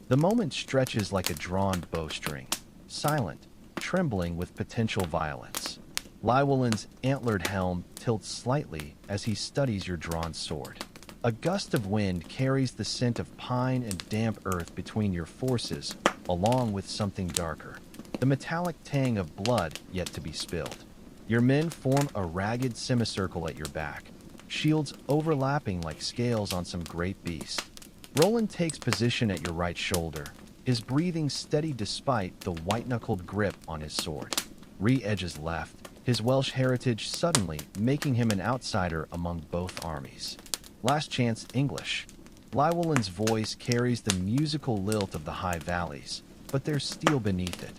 The moment stretches like a drawn bowstring, silent, trembling with potential violence. Llywelyn's antlered helm tilts slightly as he studies your drawn sword. A gust of wind carries the scent of pine and damp earth between your forces, along with something darker, the metallic tang of blood yet to be spilled. Your men form a ragged semicircle at your back, shields overlapping like scales on some great beast. Roland takes position at your right shoulder, his breathing steady despite the white-knuckled grip on his sword. Rhys edges left, his Welsh heritage suddenly making him an outsider among both armies. Last chance English. Llywelyn's voice carries the musical lilt of the high valleys, but there's steel beneath it.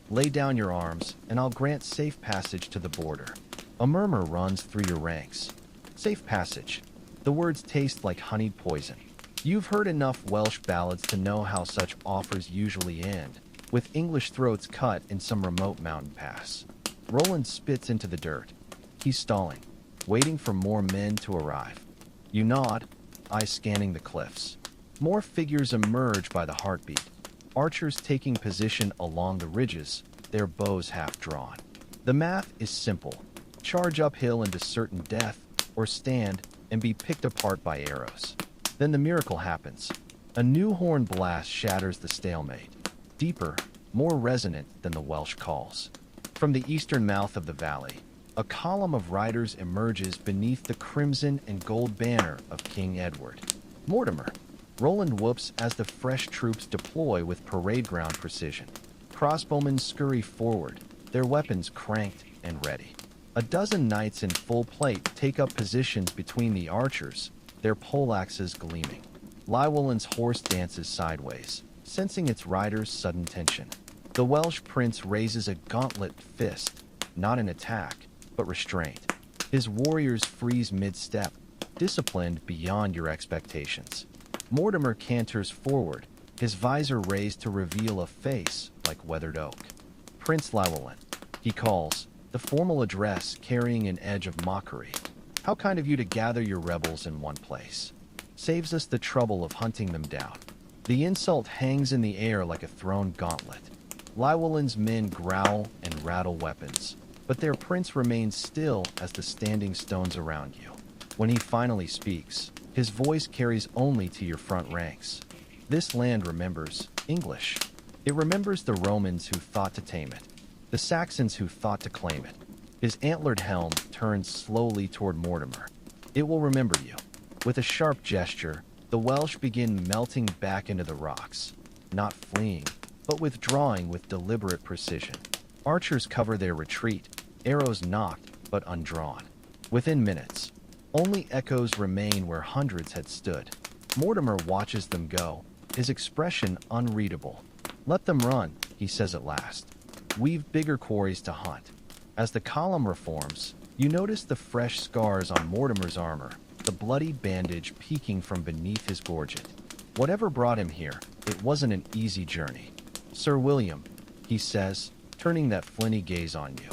Lay down your arms, and I'll grant safe passage to the border. A murmur runs through your ranks. Safe passage. The words taste like honeyed poison. You've heard enough Welsh ballads to know how such offers usually end, with English throats cut in some remote mountain pass. Roland spits into the dirt. He's stalling, waiting for more men to arrive. You nod, eyes scanning the cliffs. More figures emerge by the heartbeat. Archers taking position along the ridges, their bows half drawn. The math is simple. Charge uphill into certain death, or stand and be picked apart by arrows. Then the miracle happens. A new horn blast shatters the stalemate, deeper, more resonant than the Welsh calls. From the eastern mouth of the valley, a column of riders emerges beneath the crimson and gold banner of King Edward. Mortimer. Roland whoops as the fresh troops deploy with parade ground precision. Crossbowmen scurry forward, their weapons cranked and ready. A dozen knights in full plate take up positions between the archers, their poleaxes gleaming. Llywelyn's horse dances sideways, sensing its rider's sudden tension. The Welsh prince raises a gauntlet fist, not in attack, but restraint. His warriors freeze mid-step, disciplined beyond your expectations. Mortimer canters forward, his visor raised to reveal a face like weathered oak. Prince Llywelyn, he calls, the formal address carrying an edge of mockery. How kind of you to gather your rebels in one place. Saves us the trouble of hunting them down. The insult hangs in the air like a thrown gauntlet. Llywelyn's men growl and rattle weapons, but their prince remains still as the standing stones around you. When he finally speaks, his voice carries only to your front ranks. This land remembers English. It remembers the Romans who thought to tame it, the Saxons who thought to claim it. His antlered helm turns slowly toward Mortimer. It will remember you. With a sharp gesture, the Welsh begin melting back into the rocks, not fleeing, but withdrawing with deliberate precision. Archers cover their retreat, arrows nocked but undrawn. Within minutes, only echoes remain where hundreds had stood. Mortimer watches them go, his expression unreadable. Let them run, he says at last. We've bigger quarries to hunt. As the column reforms, you notice the fresh scars on Mortimer's armor, the bloody bandage peeking from beneath his gorget. Whatever brought him here, it wasn't an easy journey. Sir William, he says, turning that flinty gaze on you.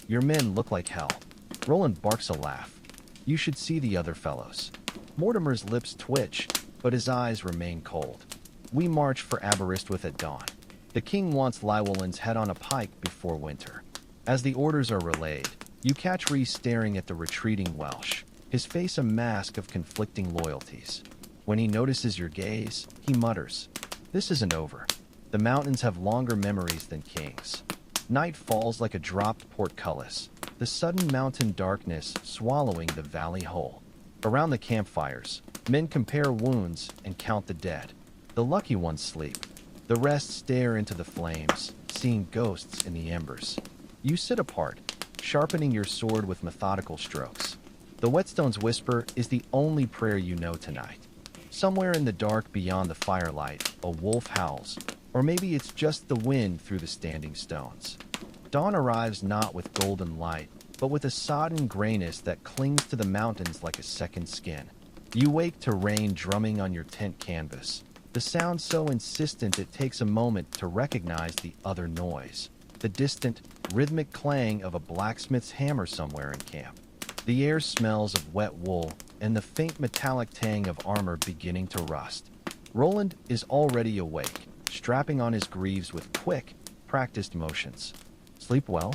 Your men look like hell. Roland barks a laugh. You should see the other fellows. Mortimer's lips twitch, but his eyes remain cold. We march for Aberystwyth at dawn. The king wants Llywelyn's head on a pike before winter. As the orders are relayed, you catch Rhys staring at the retreating Welsh, his face a mask of conflicting loyalties. When he notices your gaze, he mutters, "This isn't over. The mountains have longer memories than kings." Night falls like a dropped portcullis, the sudden mountain darkness swallowing the valley whole. Around the campfires, Men compare wounds and count the dead. The lucky ones sleep. The rest stare into the flames, seeing ghosts in the embers. You sit apart, sharpening your sword with methodical strokes. The whetstone's whisper is the only prayer you know tonight. Somewhere in the dark beyond the firelight, a wolf howls, or maybe it's just the wind through the standing stones. Dawn arrives not with golden light, but with a sodden grayness that clings to the mountains like a second skin. You wake to rain drumming on your tent canvas, the sound so insistent it takes a moment to recognize the other noise, the distant, rhythmic clang of a blacksmith's hammer somewhere in camp. The air smells of wet wool and the faint metallic tang of armor beginning to rust. Roland is already awake, strapping on his greaves with quick, practiced motions. "Sleep well?"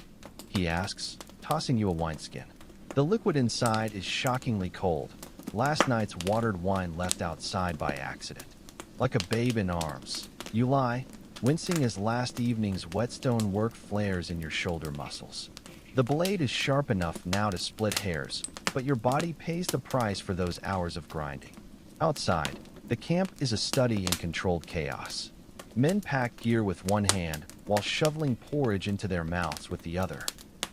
he asks, tossing you a wineskin. The liquid inside is shockingly cold, last night's watered wine left outside by accident. Like a babe in arms, you lie, wincing as last evening's whetstone work flares in your shoulder muscles. The blade is sharp enough now to split hairs, but your body pays the price for those hours of grinding. Outside, the camp is a study in controlled chaos. Men pack gear with one hand while shoveling porridge into their mouths with the other.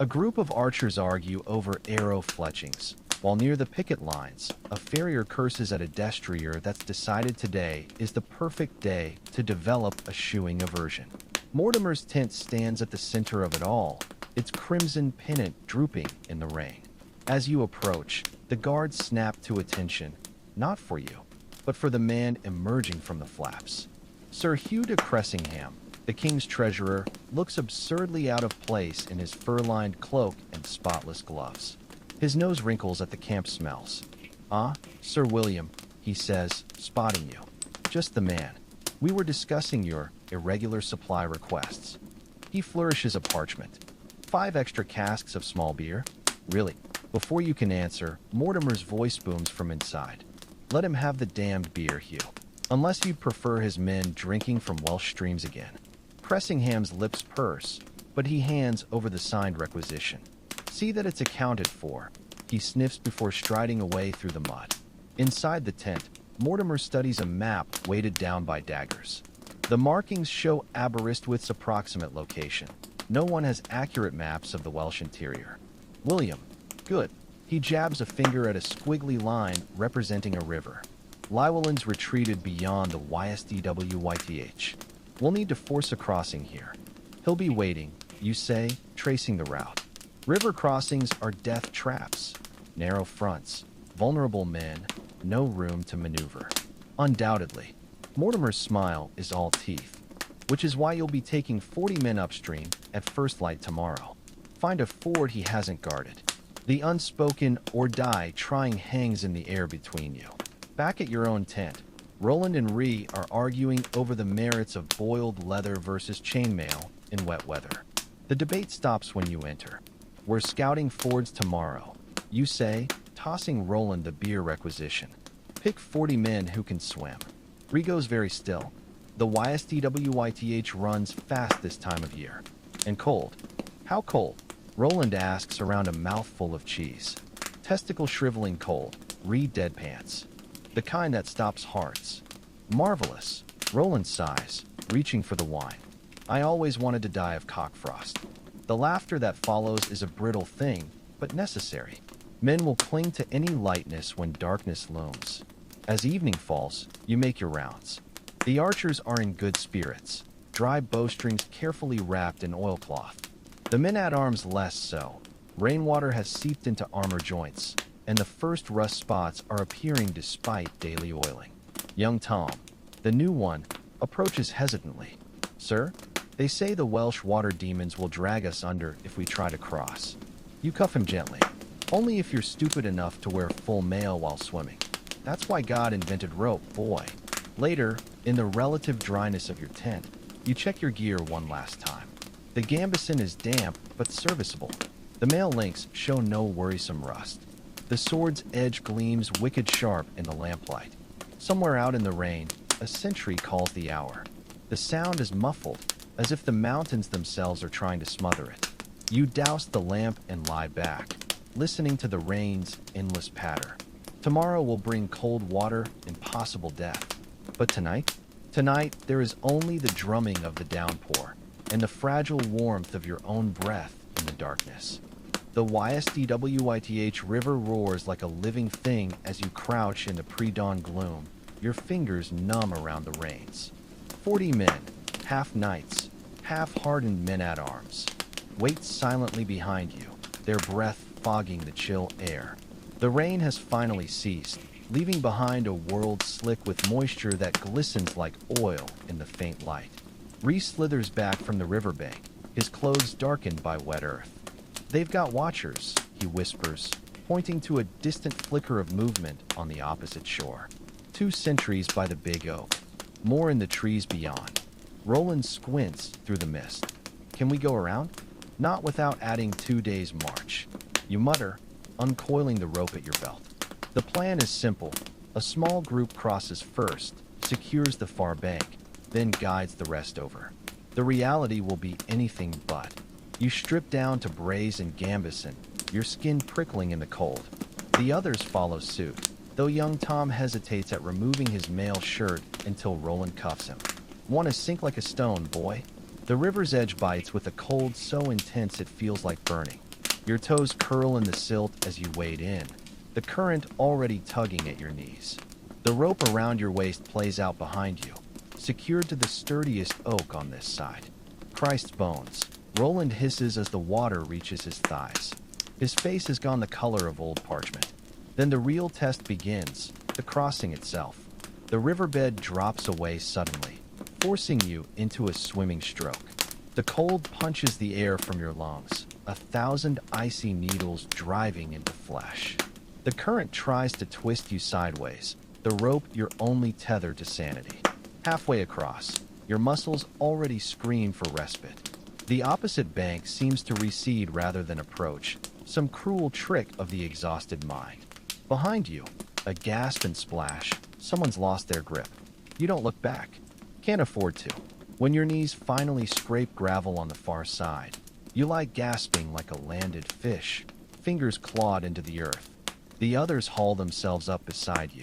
A group of archers argue over arrow fletchings, while near the picket lines, a farrier curses at a destrier that's decided today is the perfect day to develop a shoeing aversion. Mortimer's tent stands at the center of it all, its crimson pennant drooping in the rain. As you approach, the guards snap to attention, not for you, but for the man emerging from the flaps. Sir Hugh de Cressingham, the king's treasurer, looks absurdly out of place in his fur-lined cloak and spotless gloves. His nose wrinkles at the camp smells. "Ah, Sir William," he says, spotting you. "Just the man. We were discussing your irregular supply requests." He flourishes a parchment. 5 extra casks of small beer? Really? Before you can answer, Mortimer's voice booms from inside. "Let him have the damned beer, Hugh. Unless you'd prefer his men drinking from Welsh streams again." Cressingham's lips purse, but he hands over the signed requisition. "See that it's accounted for," he sniffs before striding away through the mud. Inside the tent, Mortimer studies a map weighted down by daggers. The markings show Aberystwyth's approximate location. No one has accurate maps of the Welsh interior. "William, good." He jabs a finger at a squiggly line representing a river. "Llywelyn's retreated beyond the YSDWYTH. We'll need to force a crossing here." "He'll be waiting," you say, tracing the route. River crossings are death traps. Narrow fronts, vulnerable men, no room to maneuver. "Undoubtedly." Mortimer's smile is all teeth. "Which is why you'll be taking 40 men upstream at first light tomorrow. Find a ford he hasn't guarded." The unspoken "or die" trying hangs in the air between you. Back at your own tent, Roland and Ree are arguing over the merits of boiled leather versus chainmail in wet weather. The debate stops when you enter. "We're scouting fords tomorrow," you say, tossing Roland the beer requisition. "Pick 40 men who can swim." Ree goes very still. The YSDWYTH runs fast this time of year. "And cold." "How cold?" Roland asks around a mouthful of cheese. "Testicle shriveling cold," Ree deadpants. "The kind that stops hearts." "Marvelous," Roland sighs, reaching for the wine. "I always wanted to die of cockfrost." The laughter that follows is a brittle thing, but necessary. Men will cling to any lightness when darkness looms. As evening falls, you make your rounds. The archers are in good spirits, dry bowstrings carefully wrapped in oilcloth. The men-at-arms less so. Rainwater has seeped into armor joints, and the first rust spots are appearing despite daily oiling. Young Tom, the new one, approaches hesitantly. "Sir, they say the Welsh water demons will drag us under if we try to cross." You cuff him gently. "Only if you're stupid enough to wear full mail while swimming. That's why God invented rope, boy." Later, in the relative dryness of your tent, you check your gear one last time. The gambeson is damp but serviceable. The mail links show no worrisome rust. The sword's edge gleams wicked sharp in the lamplight. Somewhere out in the rain, a sentry calls the hour. The sound is muffled, as if the mountains themselves are trying to smother it. You douse the lamp and lie back, listening to the rain's endless patter. Tomorrow will bring cold water and possible death. But tonight? Tonight, there is only the drumming of the downpour and the fragile warmth of your own breath in the darkness. The YSDWITH river roars like a living thing as you crouch in the pre-dawn gloom, your fingers numb around the reins. 40 men, half knights, half-hardened men-at-arms, wait silently behind you, their breath fogging the chill air. The rain has finally ceased, leaving behind a world slick with moisture that glistens like oil in the faint light. Reese slithers back from the riverbank, his clothes darkened by wet earth. "They've got watchers," he whispers, pointing to a distant flicker of movement on the opposite shore. 2 sentries by the big oak, more in the trees beyond. Roland squints through the mist. "Can we go around?" "Not without adding 2 days' march," you mutter, uncoiling the rope at your belt. The plan is simple. A small group crosses first, secures the far bank, then guides the rest over. The reality will be anything but. You strip down to braise and gambeson, your skin prickling in the cold. The others follow suit, though young Tom hesitates at removing his mail shirt until Roland cuffs him. "Want to sink like a stone, boy?" The river's edge bites with a cold so intense it feels like burning. Your toes curl in the silt as you wade in, the current already tugging at your knees. The rope around your waist plays out behind you, secured to the sturdiest oak on this side. "Christ's bones," Roland hisses as the water reaches his thighs. His face has gone the color of old parchment. Then the real test begins, the crossing itself. The riverbed drops away suddenly, forcing you into a swimming stroke. The cold punches the air from your lungs, 1,000 icy needles driving into flesh. The current tries to twist you sideways, the rope your only tether to sanity. Halfway across, your muscles already scream for respite. The opposite bank seems to recede rather than approach, some cruel trick of the exhausted mind. Behind you, a gasp and splash, someone's lost their grip. You don't look back. Can't afford to. When your knees finally scrape gravel on the far side, you lie gasping like a landed fish, fingers clawed into the earth. The others haul themselves up beside you,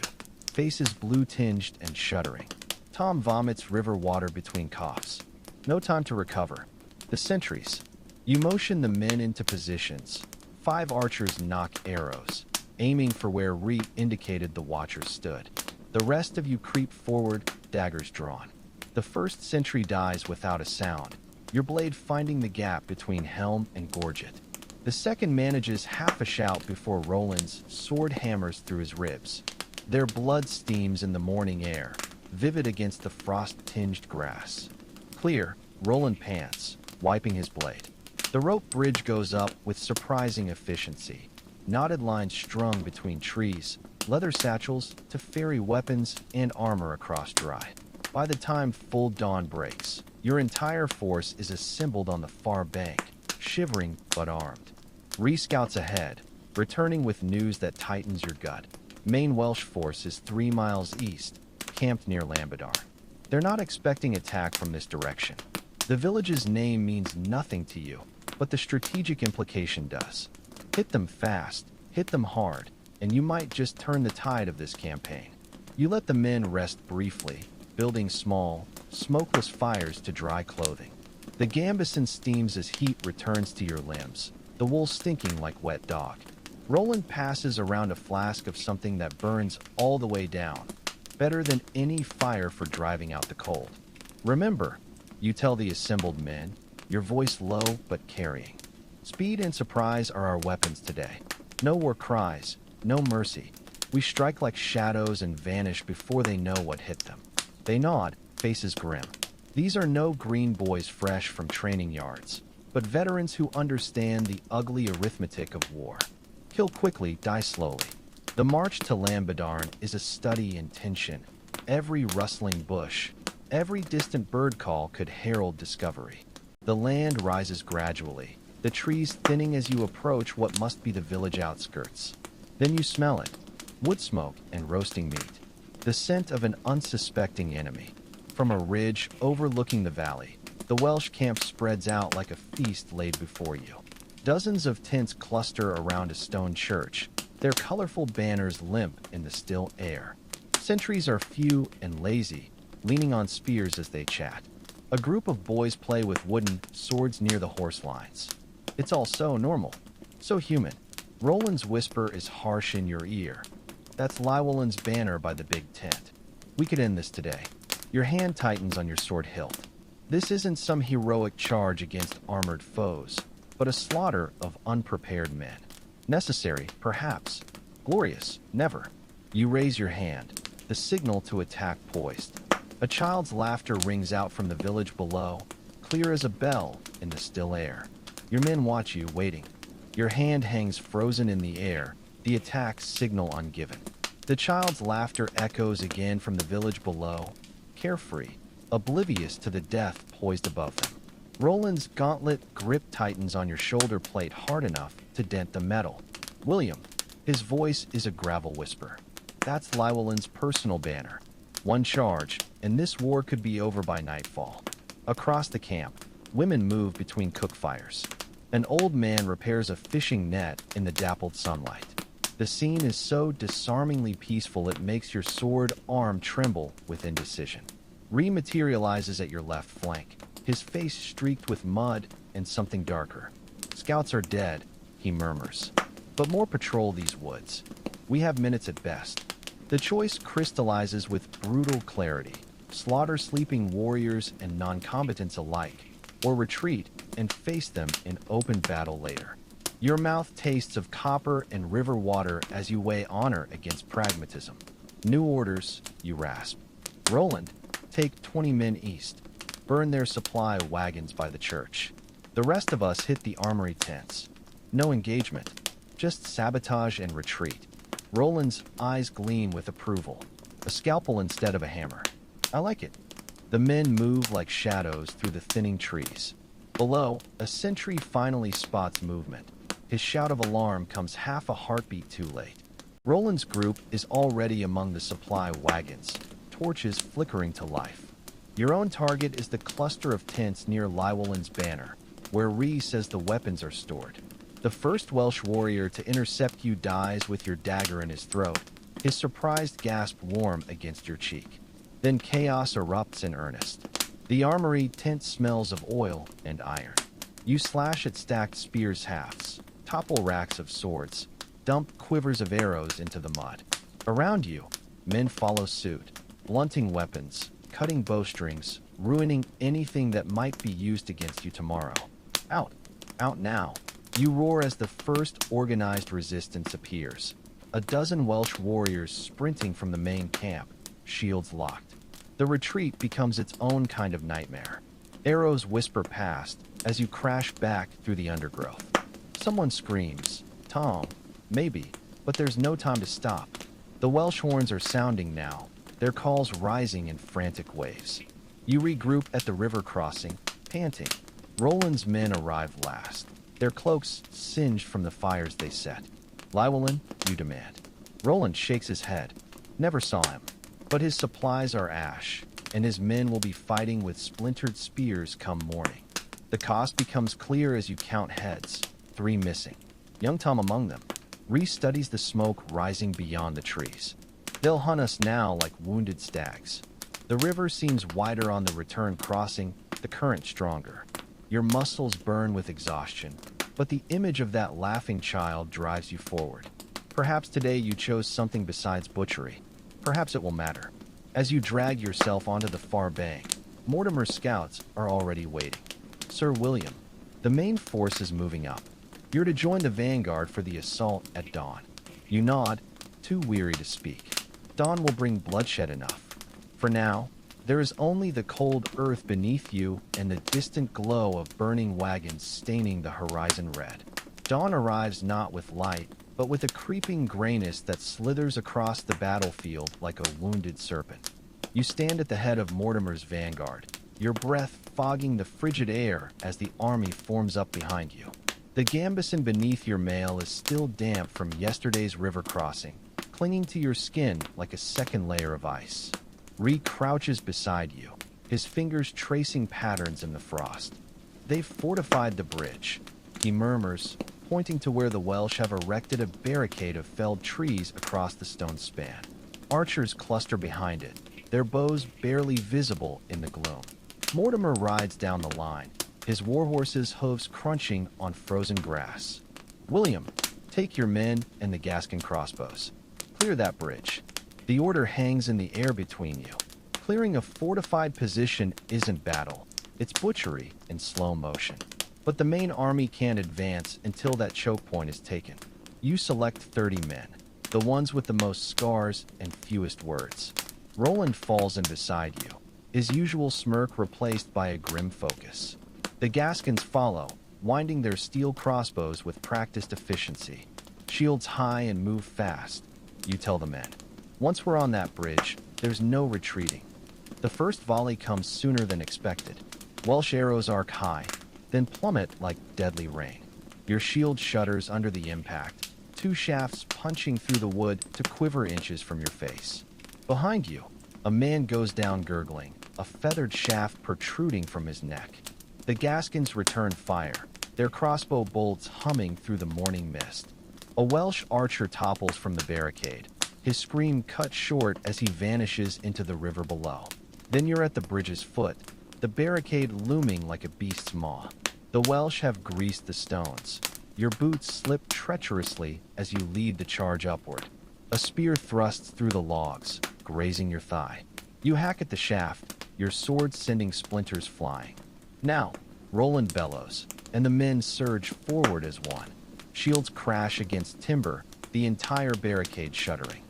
faces blue-tinged and shuddering. Tom vomits river water between coughs. No time to recover. The sentries. You motion the men into positions. 5 archers knock arrows, aiming for where Reet indicated the watchers stood. The rest of you creep forward, daggers drawn. The first sentry dies without a sound, your blade finding the gap between helm and gorget. The second manages half a shout before Roland's sword hammers through his ribs. Their blood steams in the morning air, vivid against the frost-tinged grass. Clear, Roland pants, wiping his blade. The rope bridge goes up with surprising efficiency. Knotted lines strung between trees, leather satchels to ferry weapons and armor across dry. By the time full dawn breaks, your entire force is assembled on the far bank, shivering but armed. Re-scouts ahead, returning with news that tightens your gut. Main Welsh force is 3 miles east, camped near Lambadar. They're not expecting attack from this direction. The village's name means nothing to you, but the strategic implication does. Hit them fast, hit them hard, and you might just turn the tide of this campaign. You let the men rest briefly, building small, smokeless fires to dry clothing. The gambeson steams as heat returns to your limbs, the wool stinking like wet dog. Roland passes around a flask of something that burns all the way down, better than any fire for driving out the cold. "Remember," you tell the assembled men, your voice low but carrying. "Speed and surprise are our weapons today. No war cries, no mercy. We strike like shadows and vanish before they know what hit them." They nod, faces grim. These are no green boys fresh from training yards, but veterans who understand the ugly arithmetic of war. Kill quickly, die slowly. The march to Lambadar is a study in tension. Every rustling bush, every distant bird call could herald discovery. The land rises gradually, the trees thinning as you approach what must be the village outskirts. Then you smell it, wood smoke and roasting meat, the scent of an unsuspecting enemy. From a ridge overlooking the valley, the Welsh camp spreads out like a feast laid before you. Dozens of tents cluster around a stone church, Their colorful banners limp in the still air. Sentries are few and lazy, leaning on spears as they chat. A group of boys play with wooden swords near the horse lines. It's all so normal, so human. Roland's whisper is harsh in your ear. That's Llywelyn's banner by the big tent. We could end this today. Your hand tightens on your sword hilt. This isn't some heroic charge against armored foes, but a slaughter of unprepared men. Necessary, perhaps. Glorious, never. You raise your hand, the signal to attack poised. A child's laughter rings out from the village below, clear as a bell in the still air. Your men watch you, waiting. Your hand hangs frozen in the air, the attack signal ungiven. The child's laughter echoes again from the village below, carefree, oblivious to the death poised above them. Roland's gauntlet grip tightens on your shoulder plate hard enough to dent the metal. William. His voice is a gravel whisper. That's Llywelyn's personal banner. One charge, and this war could be over by nightfall. Across the camp, women move between cook fires. An old man repairs a fishing net in the dappled sunlight. The scene is so disarmingly peaceful it makes your sword arm tremble with indecision. Rematerializes at your left flank, his face streaked with mud and something darker. Scouts are dead, he murmurs. But more patrol these woods. We have minutes at best. The choice crystallizes with brutal clarity. Slaughter sleeping warriors and non-combatants alike, or retreat and face them in open battle later. Your mouth tastes of copper and river water as you weigh honor against pragmatism. New orders, you rasp. Roland, take 20 men east. Burn their supply wagons by the church. The rest of us hit the armory tents. No engagement, just sabotage and retreat. Roland's eyes gleam with approval. A scalpel instead of a hammer. I like it. The men move like shadows through the thinning trees. Below, a sentry finally spots movement. His shout of alarm comes half a heartbeat too late. Roland's group is already among the supply wagons, torches flickering to life. Your own target is the cluster of tents near Llywelyn's banner, where Rhys says the weapons are stored. The first Welsh warrior to intercept you dies with your dagger in his throat, his surprised gasp warm against your cheek. Then chaos erupts in earnest. The armory tent smells of oil and iron. You slash at stacked spears' hafts, topple racks of swords, dump quivers of arrows into the mud. Around you, men follow suit, blunting weapons, cutting bowstrings, ruining anything that might be used against you tomorrow. Out. Out now. You roar as the first organized resistance appears. A dozen Welsh warriors sprinting from the main camp, shields locked. The retreat becomes its own kind of nightmare. Arrows whisper past as you crash back through the undergrowth. Someone screams, Tom, maybe, but there's no time to stop. The Welsh horns are sounding now, their calls rising in frantic waves. You regroup at the river crossing, panting. Roland's men arrive last, their cloaks singed from the fires they set. Llywelyn, you demand. Roland shakes his head. Never saw him. But his supplies are ash, and his men will be fighting with splintered spears come morning. The cost becomes clear as you count heads, 3 missing. Young Tom among them. Rhys studies the smoke rising beyond the trees. They'll hunt us now like wounded stags. The river seems wider on the return crossing, the current stronger. Your muscles burn with exhaustion, but the image of that laughing child drives you forward. Perhaps today you chose something besides butchery. Perhaps it will matter. As you drag yourself onto the far bank, Mortimer's scouts are already waiting. Sir William, the main force is moving up. You're to join the vanguard for the assault at dawn. You nod, too weary to speak. Dawn will bring bloodshed enough. For now, there is only the cold earth beneath you and the distant glow of burning wagons staining the horizon red. Dawn arrives not with light, but with a creeping grayness that slithers across the battlefield like a wounded serpent. You stand at the head of Mortimer's vanguard, your breath fogging the frigid air as the army forms up behind you. The gambeson beneath your mail is still damp from yesterday's river crossing, clinging to your skin like a second layer of ice. Rhys crouches beside you, his fingers tracing patterns in the frost. They've fortified the bridge, he murmurs, pointing to where the Welsh have erected a barricade of felled trees across the stone span. Archers cluster behind it, their bows barely visible in the gloom. Mortimer rides down the line, his warhorse's hooves crunching on frozen grass. William, take your men and the Gascon crossbows. Clear that bridge. The order hangs in the air between you. Clearing a fortified position isn't battle. It's butchery in slow motion. But the main army can't advance until that choke point is taken. You select 30 men, the ones with the most scars and fewest words. Roland falls in beside you, his usual smirk replaced by a grim focus. The Gascons follow, winding their steel crossbows with practiced efficiency. Shields high and move fast, you tell the men. Once we're on that bridge, there's no retreating. The first volley comes sooner than expected. Welsh arrows arc high, then plummet like deadly rain. Your shield shudders under the impact, two shafts punching through the wood to quiver inches from your face. Behind you, a man goes down gurgling, a feathered shaft protruding from his neck. The Gascons return fire, their crossbow bolts humming through the morning mist. A Welsh archer topples from the barricade, his scream cut short as he vanishes into the river below. Then you're at the bridge's foot, the barricade looming like a beast's maw. The Welsh have greased the stones. Your boots slip treacherously as you lead the charge upward. A spear thrusts through the logs, grazing your thigh. You hack at the shaft, your sword sending splinters flying. Now, Roland bellows, and the men surge forward as one. Shields crash against timber, the entire barricade shuddering.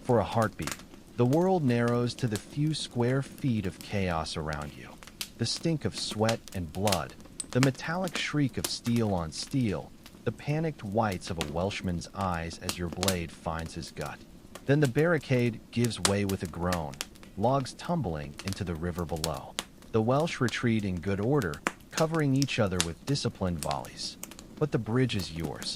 For a heartbeat, the world narrows to the few square feet of chaos around you. The stink of sweat and blood, the metallic shriek of steel on steel, the panicked whites of a Welshman's eyes as your blade finds his gut. Then the barricade gives way with a groan, logs tumbling into the river below. The Welsh retreat in good order, covering each other with disciplined volleys. But the bridge is yours.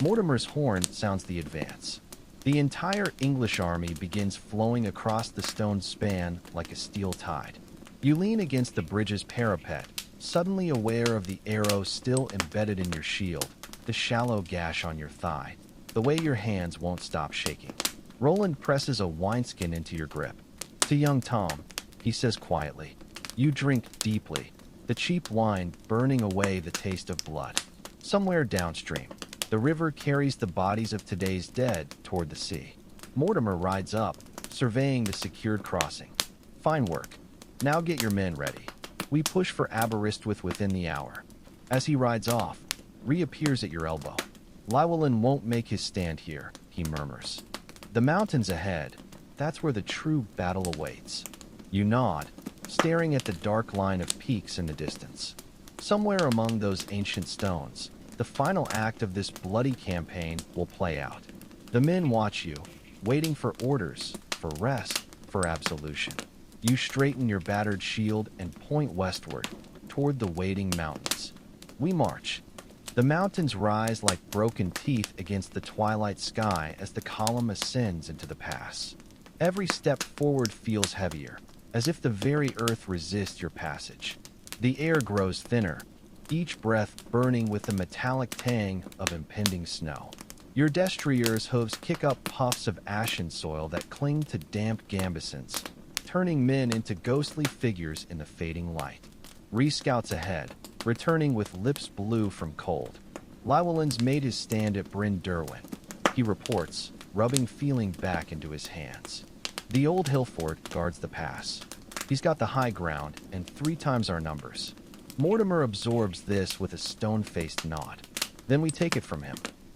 Mortimer's horn sounds the advance. The entire English army begins flowing across the stone span like a steel tide. You lean against the bridge's parapet, suddenly aware of the arrow still embedded in your shield, the shallow gash on your thigh, the way your hands won't stop shaking. Roland presses a wineskin into your grip. To young Tom, he says quietly, you drink deeply, the cheap wine burning away the taste of blood. Somewhere downstream, the river carries the bodies of today's dead toward the sea. Mortimer rides up, surveying the secured crossing. Fine work. Now get your men ready. We push for Aberystwyth within the hour. As he rides off, reappears at your elbow. Llywelyn won't make his stand here, he murmurs. The mountains ahead, that's where the true battle awaits. You nod, staring at the dark line of peaks in the distance. Somewhere among those ancient stones, the final act of this bloody campaign will play out. The men watch you, waiting for orders, for rest, for absolution. You straighten your battered shield and point westward, toward the waiting mountains. We march. The mountains rise like broken teeth against the twilight sky as the column ascends into the pass. Every step forward feels heavier, as if the very earth resists your passage. The air grows thinner, each breath burning with the metallic tang of impending snow. Your destriers' hooves kick up puffs of ashen soil that cling to damp gambesons, turning men into ghostly figures in the fading light. Scouts ahead, returning with lips blue from cold. Llywelyn's made his stand at Bryn Derwin, he reports, rubbing feeling back into his hands. The old hill fort guards the pass. He's got the high ground and 3 times our numbers. Mortimer absorbs this with a stone-faced nod. Then we take it from him.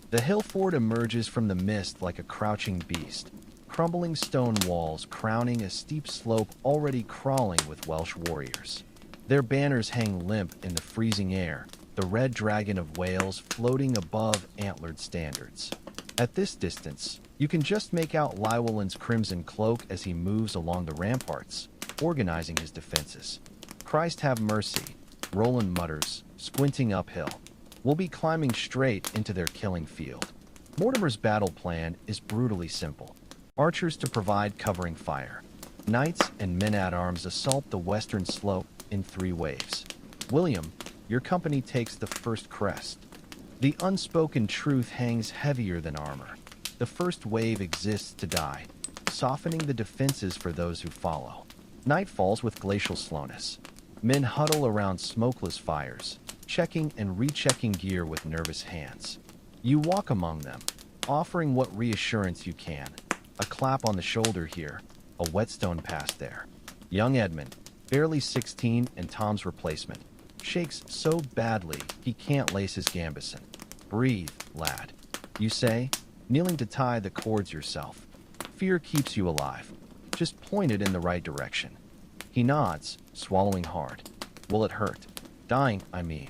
The hill fort emerges from the mist like a crouching beast, crumbling stone walls crowning a steep slope already crawling with Welsh warriors. Their banners hang limp in the freezing air, the red dragon of Wales floating above antlered standards. At this distance, you can just make out Llywelyn's crimson cloak as he moves along the ramparts, organizing his defenses. Christ have mercy, Roland mutters, squinting uphill. We'll be climbing straight into their killing field. Mortimer's battle plan is brutally simple. Archers to provide covering fire. Knights and men-at-arms assault the western slope in 3 waves. William, your company takes the first crest. The unspoken truth hangs heavier than armor. The first wave exists to die, softening the defenses for those who follow. Night falls with glacial slowness. Men huddle around smokeless fires, checking and rechecking gear with nervous hands. You walk among them, offering what reassurance you can. A clap on the shoulder here, a whetstone pass there. Young Edmund, barely 16 and Tom's replacement, shakes so badly he can't lace his gambeson. Breathe, lad, you say, kneeling to tie the cords yourself. Fear keeps you alive. Just point it in the right direction. He nods, swallowing hard. Will it hurt? Dying, I mean.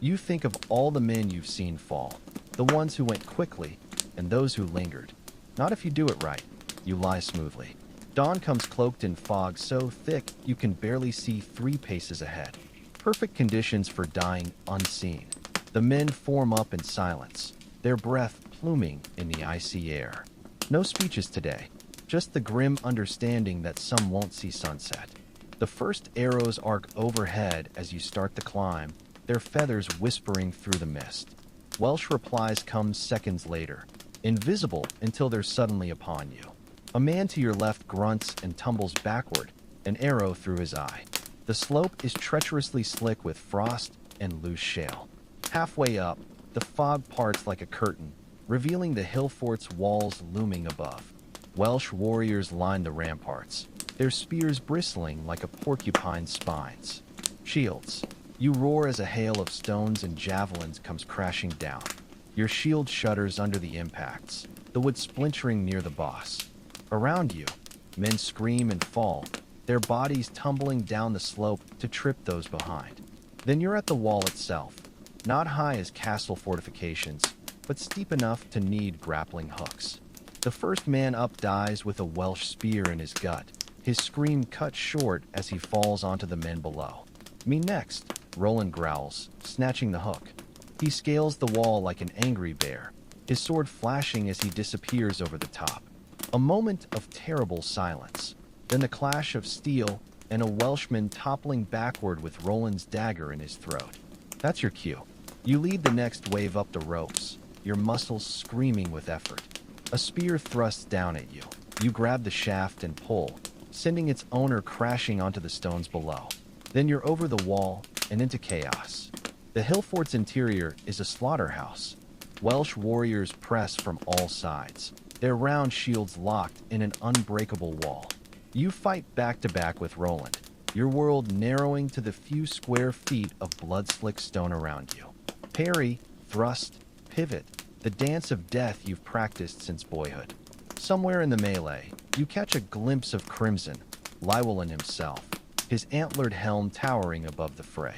You think of all the men you've seen fall, the ones who went quickly, and those who lingered. Not if you do it right. You lie smoothly. Dawn comes cloaked in fog so thick you can barely see 3 paces ahead. Perfect conditions for dying unseen. The men form up in silence, their breath pluming in the icy air. No speeches today, just the grim understanding that some won't see sunset. The first arrows arc overhead as you start the climb, their feathers whispering through the mist. Welsh replies come seconds later, invisible until they're suddenly upon you. A man to your left grunts and tumbles backward, an arrow through his eye. The slope is treacherously slick with frost and loose shale. Halfway up, the fog parts like a curtain, revealing the hill fort's walls looming above. Welsh warriors line the ramparts, their spears bristling like a porcupine's spines. Shields. You roar as a hail of stones and javelins comes crashing down. Your shield shudders under the impacts, the wood splintering near the boss. Around you, men scream and fall, their bodies tumbling down the slope to trip those behind. Then you're at the wall itself, not high as castle fortifications, but steep enough to need grappling hooks. The first man up dies with a Welsh spear in his gut, his scream cut short as he falls onto the men below. Me next, Roland growls, snatching the hook. He scales the wall like an angry bear, his sword flashing as he disappears over the top. A moment of terrible silence, then the clash of steel and a Welshman toppling backward with Roland's dagger in his throat. That's your cue. You lead the next wave up the ropes, your muscles screaming with effort. A spear thrusts down at you. You grab the shaft and pull, sending its owner crashing onto the stones below. Then you're over the wall and into chaos. The hill fort's interior is a slaughterhouse. Welsh warriors press from all sides, their round shields locked in an unbreakable wall. You fight back to back with Roland, your world narrowing to the few square feet of blood-slick stone around you. Parry, thrust, pivot, the dance of death you've practiced since boyhood. Somewhere in the melee, you catch a glimpse of Crimson, Llywelyn himself, his antlered helm towering above the fray.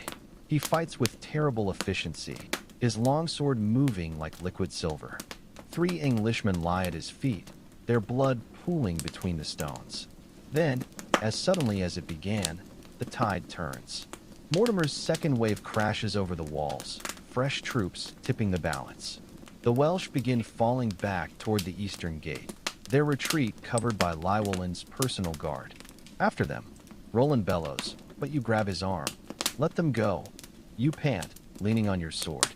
He fights with terrible efficiency, his longsword moving like liquid silver. 3 Englishmen lie at his feet, their blood pooling between the stones. Then, as suddenly as it began, the tide turns. Mortimer's second wave crashes over the walls, fresh troops tipping the balance. The Welsh begin falling back toward the eastern gate, their retreat covered by Llywelyn's personal guard. After them, Roland bellows, but you grab his arm. Let them go. You pant, leaning on your sword.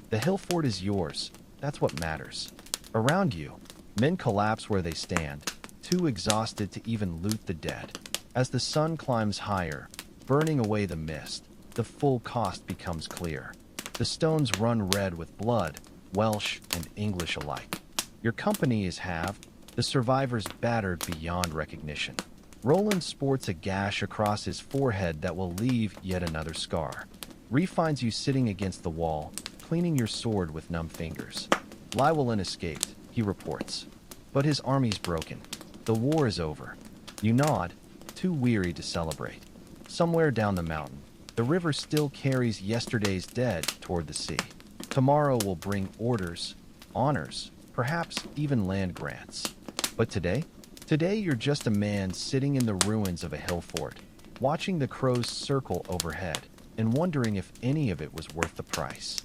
The hill fort is yours. That's what matters. Around you, men collapse where they stand, too exhausted to even loot the dead. As the sun climbs higher, burning away the mist, the full cost becomes clear. The stones run red with blood, Welsh and English alike. Your company is halved, the survivors battered beyond recognition. Roland sports a gash across his forehead that will leave yet another scar. Reef finds you sitting against the wall, cleaning your sword with numb fingers. Llywelyn escaped, he reports. But his army's broken. The war is over. You nod, too weary to celebrate. Somewhere down the mountain, the river still carries yesterday's dead toward the sea. Tomorrow will bring orders, honors, perhaps even land grants. But today? Today you're just a man sitting in the ruins of a hill fort, watching the crows circle overhead and wondering if any of it was worth the price.